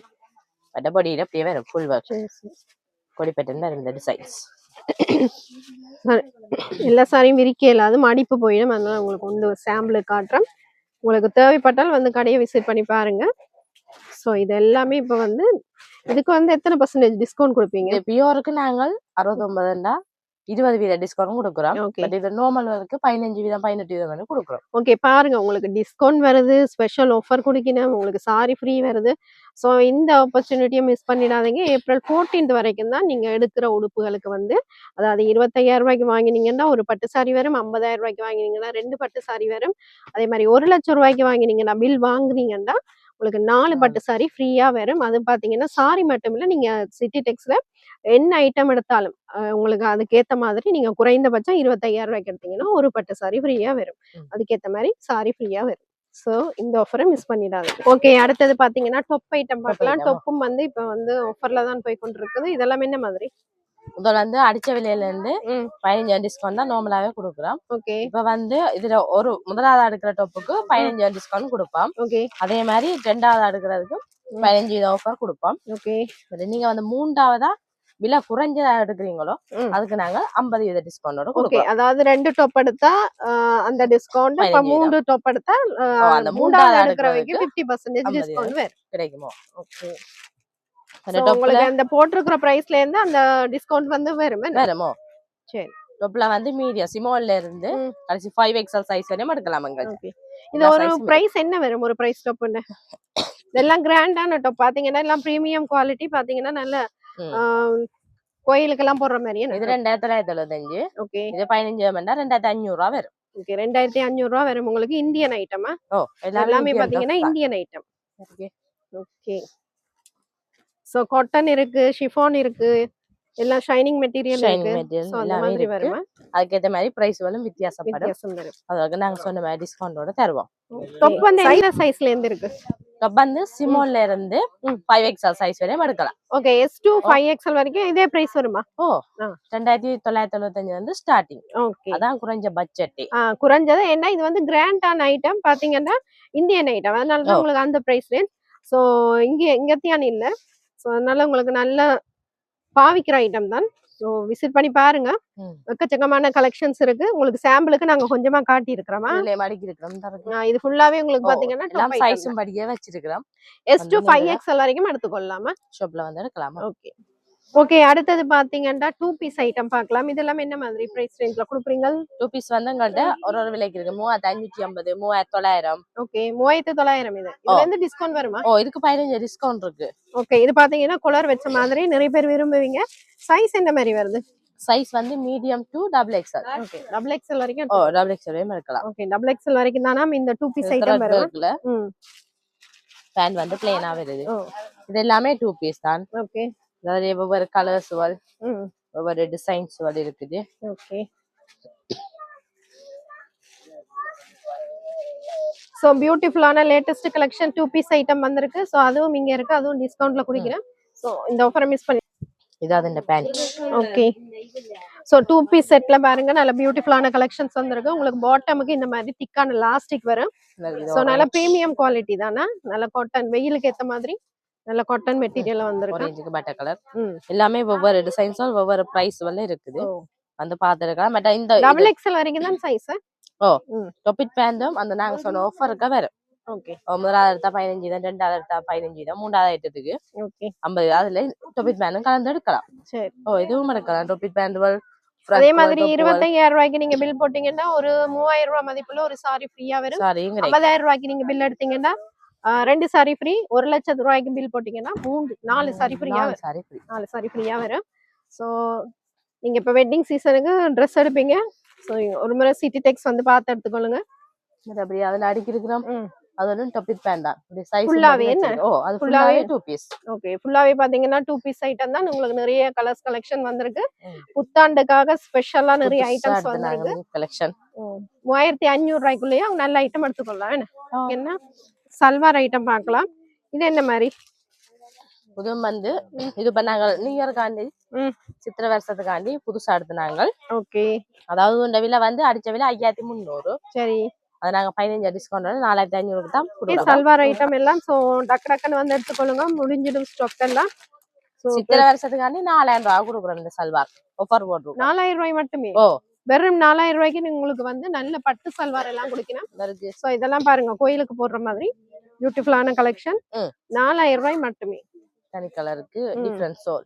பட்டபடியில அப்படியே வரும் ஃபுல் ஒர்க். கொடிப்பேட்டன் இந்த டிசைன்ஸ் எல்லா சாரியும் விரிக்க இல்லாத மடிப்பு போயிடும். அதனால உங்களுக்கு வந்து ஒரு சாம்பிள் காட்டுறேன். உங்களுக்கு தேவைப்பட்டால் வந்து கடையை விசிட் பண்ணி பாருங்க. சோ இது எல்லாமே இப்ப வந்து இதுக்கு வந்து எத்தனை % டிஸ்கவுண்ட் கொடுப்பீங்க? பியோருக்கு நாங்கள் 69 20% டிஸ்கவுண்ட் கொடுக்குறோம். பட் இது நார்மல் வரைக்கும் 15%, 18% கொடுக்குறோம். ஓகே, பாருங்க உங்களுக்கு டிஸ்கவுண்ட் வருது, ஸ்பெஷல் ஆஃபர் கொடுக்கணும், உங்களுக்கு சாரி ஃப்ரீ வருது. ஸோ இந்த ஆப்பர்ச்சுனிட்டியை மிஸ் பண்ணிடாதீங்க. ஏப்ரல் 14th வரைக்கும் தான் நீங்க எடுக்கிற உடுப்புகளுக்கு வந்து, அதாவது 25,000 ரூபாய்க்கு வாங்கினீங்கன்னா ஒரு பட்டு சாரி வரும், 50,000 ரூபாய்க்கு வாங்கினீங்கன்னா 2 பட்டு சாரி வரும். அதே மாதிரி 1,00,000 ரூபாய்க்கு வாங்கினீங்கன்னா பில் வாங்குனீங்கன்னா உங்களுக்கு 4 பட்டு சாரி ஃப்ரீயா வரும். அது பாத்தீங்கன்னா சாரி மட்டும் இல்ல, நீங்க சிட்டி டெக்ஸ்ல என்ன ஐட்டம் எடுத்தாலும் உங்களுக்கு அதுக்கேத்த மாதிரி நீங்க குறைந்தபட்சம் 25,000 ரூபாய்க்கு எடுத்தீங்கன்னா ஒரு பட்டு சாரி ஃப்ரீயா வரும். அதுக்கேத்த மாதிரி சாரி ஃப்ரீயா வரும். சோ இந்த ஆஃபரை மிஸ் பண்ணிடாது. ஓகே, அடுத்தது பாத்தீங்கன்னா டொப் ஐட்டம் பார்க்கலாம். டொப்பும் வந்து இப்ப வந்து ஆஃபர்ல தான் போய் கொண்டிருக்குது. இதெல்லாம் என்ன மாதிரி? முதல்ல வந்து அடிச்ச விலையில இருந்து 15% டிஸ்கவுண்ட் தான் நார்மலாவே கொடுக்குறோம். ஓகே, இப்ப வந்து இதுல ஒரு முதலாவது அடுக்கிற டொப்புக்கு 15% டிஸ்கவுண்ட் கொடுப்போம். ஓகே, அதே மாதிரி 2வது அடுக்கிறதுக்கு 15% ஆஃபர் கொடுப்போம். ஓகே, நீங்க வந்து 3வதா விலை குறைஞ்சதா எடுக்கிறீங்களோ அதுக்கு நாங்க 50% டிஸ்கவுண்டோட ஓகே கொடுப்போம். அதாவது 2 டாப் எடுத்தா அந்த டிஸ்கவுண்ட், இப்ப 3 டாப் எடுத்தா அந்த மூன்றாவது எடுக்கிறவங்க 50% டிஸ்கவுண்ட் வரும் கிடைக்குமோ. ஓகே அந்த உங்களுக்கு அந்த போட்டிருக்கிற பிரைஸ்ல இருந்து அந்த டிஸ்கவுண்ட் வந்து வருமோ. சரி டாப்ல வந்து மீடியம் ஸ்மால்ல இருந்து கடைசி 5XL சைஸ் வரையும் எடுக்கலாம்ங்க. ஓகே இது ஒரு பிரைஸ் என்ன வரும் ஒரு பிரைஸ் டாப்னு? இதெல்லாம் கிராண்டான டாப் பாத்தீங்கன்னா எல்லாம் பிரீமியம் குவாலிட்டி பாத்தீங்கன்னா நல்ல கோயிலுக்கு எல்லாம் போடுற மாதிரி. இது 2975. ஓகே இது 15 மண்டா 2500 ரூபா வரும். ஓகே 2500 ரூபா வரும் உங்களுக்கு. இந்தியன் ஐட்டமா? எல்லாமே பாத்தீங்கன்னா Indian item. Okay okay so cotton இருக்கு, ஷிஃபான் இருக்கு, எல்லாம் ஷைனிங் மெட்டீரியல் இருக்கு. சோ அந்த மாதிரி வருமா? அதுக்கு ஏத்த மாதிரி பிரைஸ் வரும் வித்தியாசம் வரும். அதுக்கு நாங்க சொன்ன மாதிரி டிஸ்கவுண்டோட தருவோம். டாப் வந்து என்ன சைஸ்ல இருந்து இருக்கு? டாப் வந்து ஸ்மால்ல இருந்து 5XL சைஸ் வரையும் எடுக்கலாம். ஓகே S to 5XL வரைக்கும் இதே பிரைஸ் வருமா? 2975 வந்து ஸ்டார்டிங். ஓகே அதான் குறைஞ்ச பட்ஜெட். குறைஞ்சது என்ன இது வந்து கிராண்டான ஐட்டம் பாத்தீங்கன்னா இந்தியன் ஐட்டம், அதனால தான் உங்களுக்கு அந்த பிரைஸ் ரேஞ்ச். சோ இங்கத்தியான் இல்ல. சோ அதனால உங்களுக்கு நல்ல பாவிக்கிற ஐட்டம் தான். சோ விசிட் பண்ணி பாருங்க. எக்கச்சக்கமான கலெக்ஷன்ஸ் இருக்கு. உங்களுக்கு சாம்பிளுக்கு நாங்க கொஞ்சமா காட்டி இருக்கிறோமா? இது ஃபுல்லாவே உங்களுக்கு பாத்தீங்கன்னா டாப் சைஸும் படியே வச்சிருக்கோம். S to 5XL வரைக்கும் எடுத்துக்கொள்ளலாமா? ஷாப்ல வந்து எடுக்கலாமா? ஓகே ஓகே அடுத்தது பாத்தீங்கன்னா 2 பீஸ் ஐட்டம் பார்க்கலாம். இதெல்லாம் என்ன மாதிரி பிரைஸ் ரேஞ்ச்ல கொடுக்குறீங்க? 2 பீஸ் வந்து எங்கள்ட்ட ஒரு விலைக்கு இருக்கு. 3550, 3900. ஓகே 3900. இதுல இருந்து டிஸ்கவுண்ட் வருமா? இதுக்கு 15 டிஸ்கவுண்ட் இருக்கு. ஓகே இது பாத்தீங்கன்னா கலர் வெச்ச மாதிரி நிறைய பேர் விரும்புவீங்க. சைஸ் என்ன மாதிரி வருது? சைஸ் வந்து medium to XXL. Okay XXL வரைக்கும் XXL வரையும் எடுக்கலாம். ஓகே XXL வரைக்கும் தானா இந்த 2 பீஸ் ஐட்டம் வருது. பேன் வந்து ப்ளைனா வருது. இது எல்லாமே 2 பீஸ் தான். ஓகே நிறைய ஒவ்வொரு கலர்ஸ் ஒவ்வொரு டிசைன்ஸ் இருக்குது. ஓகே சோ பியூட்டிஃபுல்லான லேட்டஸ்ட் கலெக்ஷன் 2 பீஸ் ஐட்டம் வந்திருக்கு. சோ அதுவும் இங்க இருக்கு, அதுவும் டிஸ்கவுண்ட்ல குடிக்கிறேன். சோ இந்த ஆஃபரை மிஸ் பண்ணி இதாது இந்த பேண்ட். ஓகே சோ 2 பீஸ் செட்ல பாருங்க நல்ல பியூட்டிஃபுல்லான கலெக்ஷன்ஸ் வந்திருக்கு. உங்களுக்கு பாட்டமுக்கு இந்த மாதிரி திக்கான எலாஸ்டிக் வரும். சோ நல்ல பிரீமியம் குவாலிட்டி தானா, நல்ல காட்டன், வெயிலுக்கு ஏத்த மாதிரி நல்ல காட்டன் மெட்டீரியல் வந்திருக்கு. ஆரஞ்சு பட்டர் கலர் எல்லாமே ஒவ்வொரு டிசைன்ஸும் ஒவ்வொரு பிரைஸ் வரை இருக்குது. வந்து பாத்துக்கலாம். பட் இந்த XXL வரைக்கும் தான் சைஸ். டாபிட் பேண்டும் அந்த நாங்க சொன்ன ஆஃபருக்கு வரும். ஓகே முதலாவது எடுத்தா 15 தான், ரெண்டாவது எடுத்தா 15 தான், மூணாவது ஐட்டத்துக்கு 50. அதுல டாபிட் பேண்டும் கலந்து எடுக்கலாம். சரி இதுவும் எடுக்கலாம். டாபிட் பேண்ட் அதே மாதிரி 25000 ரூபாய்க்கு நீங்க பில் போட்டீங்கன்னா ஒரு 3000 ரூபாய் மதிப்புல ஒரு சாரி ஃப்ரீயா வரும். 50000 ரூபாய்க்கு நீங்க பில் எடுத்தீங்கன்னா 2 சாரி ஃப்ரீ. 1,00,000 ரூபாய்க்கு பில் போட்டீங்கன்னா 4 சாரி ஃப்ரீயா வரும். 4 சாரி ஃப்ரீயா வரும். சோ நீங்க இப்ப வெட்டிங் சீசனுக்கு ட்ரெஸ் எடுப்பீங்க. சோ ஒரு முறை சிட்டி டெக்ஸ் வந்து பார்த்து எடுத்துக்கொள்ளுங்க. அப்படியே அதுல அடிக்கி இருக்கிறோம். அதோட டாபிக் பேண்ட் தான். இப்படி சைஸ் ஃபுல்லாவே என்ன? அது ஃபுல்லாவே 2 பீஸ். ஓகே ஃபுல்லாவே பாத்தீங்கன்னா 2 பீஸ் ஐட்டம் தான். உங்களுக்கு நிறைய கலர்ஸ் கலெக்ஷன் வந்திருக்கு. புத்தாண்டுக்காக ஸ்பெஷலா நிறைய ஐட்டம்ஸ் வந்திருக்கு. கலெக்ஷன் 3500 ரூபாய்க்குள்ளேயே நல்ல ஐட்டம் எடுத்துக்கொள்ளலாம். என்ன சல்வார் ஐட்டம் பார்க்கலாம். இது என்ன மாதிரி? இது வந்து இது பண்ணாங்க நியூ இயர்காண்டி சித்திரை வருஷத்துக்காண்டி புதுசா எடுத்துனாங்க. ஓகே அதாவது இந்த விலை வந்து அடிச்ச விலை 5300. சரி அது நாங்க 15 டிஸ்கவுண்ட் 4500 தான் கொடுக்கிறோம். சல்வார் ஐட்டம் எல்லாம் சோ டக்கு டக்குன்னு வந்து எடுத்துக்கொள்ளுங்க, முடிஞ்சிடும் ஸ்டாக் எல்லாம். சோ சித்திரை வருஷத்துக்காண்டி 4000 ரூபாய் கொடுக்குறோம். இந்த சல்வார் ஆஃபர் போடுறோம். 4000 ரூபாய் மட்டுமே. வெறும் 4000 ரூபாய்க்கு உங்களுக்கு வந்து நல்ல பட்டு சல்வார் எல்லாம் கொடுக்கணும். சோ இதெல்லாம் பாருங்க கோயிலுக்கு போடுற மாதிரி பியூட்டிஃபுல்லான கலெக்ஷன். 4000 ரூபாய் மட்டுமே. தனி கலருக்கு டிஃபரண்ட் சோல்.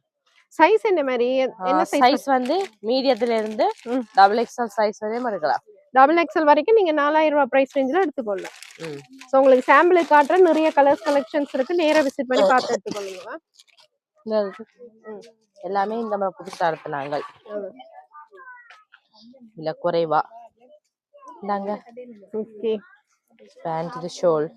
சைஸ் என்ன மாதிரி? என்ன சைஸ் வந்து மீடியத்துல இருந்து XXL சைஸ் வரையும் எடுக்கலாம். XXL வரைக்கும் நீங்க 4000 ரூபாய் பிரைஸ் ரேஞ்சில எடுத்துக்கொள்ளலாம். சோ உங்களுக்கு சாம்பிளுக்கு காட்டுற நிறைய கலர்ஸ் கலெக்ஷன்ஸ் இருக்கு. நேரா விசிட் பண்ணி பார்த்து எடுத்துக்கொள்ளுங்க. எல்லாமே இந்த மாதிரி புதுசா எடுத்துனாங்க. இல்ல குறைவா இந்தாங்க. ஓகே பேண்ட் இது ஷோல்.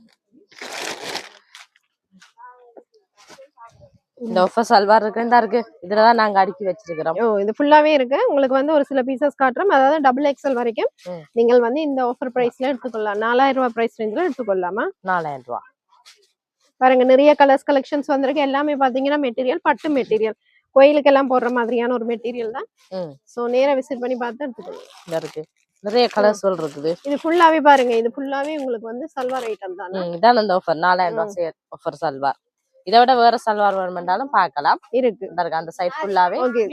இந்த ஆஃபர் சல்வார் இருக்கு. இதுலதான் நாங்க அடுக்கி வச்சிருக்கிறோம். இது ஃபுல்லாவே இருக்கு. உங்களுக்கு வந்து ஒரு சில பீசஸ் காட்டுறோம். அதாவது XXL வரைக்கும் நீங்கள் வந்து இந்த ஆஃபர் பிரைஸ்ல எடுத்துக்கொள்ளலாம். 4000 ரூபாய் பிரைஸ் ரேஞ்சில எடுத்துக்கொள்ளலாமா? 4000 ரூபாய். பாருங்க நிறைய கலர்ஸ் கலெக்ஷன்ஸ் வந்திருக்கு. எல்லாமே பாத்தீங்கன்னா மெட்டீரியல் பட்டு மெட்டீரியல், கோயிலுக்கு எல்லாம் போடுற மாதிரியான ஒரு மெட்டீரியல் தான். சோ நேரா விசிட் பண்ணி பார்த்து எடுத்துக்கொள்ளலாம். இருக்கு நிறைய கலர்ஸ் இருக்குது. இது ஃபுல்லாவே பாருங்க, இது ஃபுல்லாவே உங்களுக்கு வந்து சல்வார் ஐட்டம் தான். இதான் அந்த ஆஃபர் 4000 ரூபாய் ஆஃபர் சல்வார். இதை விட வேற சல்வார் வேணுமென்றாலும் பார்க்கலாம். இருக்கு அந்த சைட் ஃபுல்லாவே ஓகே.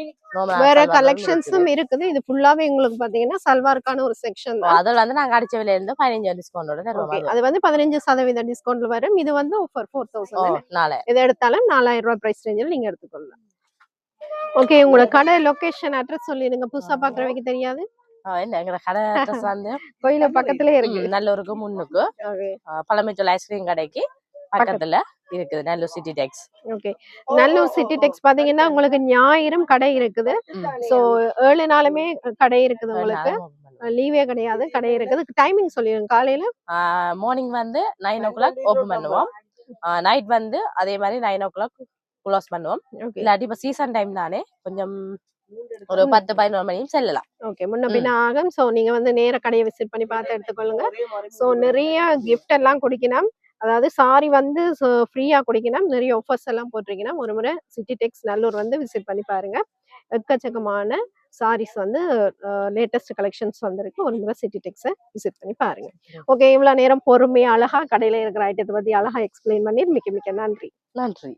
வேற கலெக்ஷன்ஸும் இருக்குது. இது ஃபுல்லாவே உங்களுக்கு பாத்தீங்கன்னா சல்வாருக்கான ஒரு செக்ஷன் தான். அதுல வந்து நாங்க அடிச்ச விலையில இருந்து 15 டிஸ்கவுண்டோட தருவோம். அது வந்து 15% டிஸ்கவுண்ட்ல வரும். இது வந்து ஆஃபர் 4000. இதை எடுத்தாலும் 4000 ரூபாய் பிரைஸ் ரேஞ்சில் நீங்க எடுத்துக்கொள்ளலாம். ஓகே, உங்களோட கடை லொகேஷன் அட்ரஸ் சொல்லிடுங்க, புதுசா பாக்குறவங்க தெரியாது. எங்க கடை அட்ரஸ் வந்து கோயில பக்கத்துலயே இருக்கு. நல்லூருக்கு முன்னுக்கு பழமைச்சொல் ஐஸ்கிரீம் கடைக்கு பக்கத்துல இருக்குது Nallur city Tex. Okay, Nallur city டெக்ஸ் பாத்தீங்கன்னா உங்களுக்கு ஞாயிறும் கடை இருக்குது. சோ 7 நாளுமே கடை இருக்குது, உங்களுக்கு லீவே கிடையாது, கடை இருக்குது. டைமிங் சொல்லிடுங்க. காலையில மார்னிங் வந்து 9 o'clock ஓபன் பண்ணுவோம். நைட் வந்து அதே மாதிரி 9 o'clock க்ளோஸ் பண்ணுவோம். இல்லாட்டி இப்ப சீசன் டைம் தானே கொஞ்சம் ஒரு 10-11 மணியும் செல்லலாம். ஓகே, முன்ன பின்ன ஆகும். சோ நீங்க வந்து நேர கடையை விசிட் பண்ணி பார்த்து எடுத்துக்கொள்ளுங்க. சோ நிறைய கிஃப்ட் எல்லாம் கொடுக்கணும். அதாவது சாரி வந்து ஃப்ரீயா கொடுக்கணும். நிறைய ஆஃபர்ஸ் எல்லாம் போட்டிருக்கணும். ஒரு முறை சிட்டி டெக்ஸ் நல்லூர் வந்து விசிட் பண்ணி பாருங்க. எக்கச்சக்கமான சாரீஸ் வந்து லேட்டஸ்ட் கலெக்ஷன்ஸ் வந்திருக்கு. ஒரு முறை சிட்டி டெக்ஸை விசிட் பண்ணி பாருங்க. ஓகே, இவ்வளவு நேரம் பொறுமையா அழகா கடையில இருக்கிற ஐட்டத்தை பத்தி அழகா எக்ஸ்பிளைன் பண்ணி மிக்க மிக்க நன்றி. நன்றி.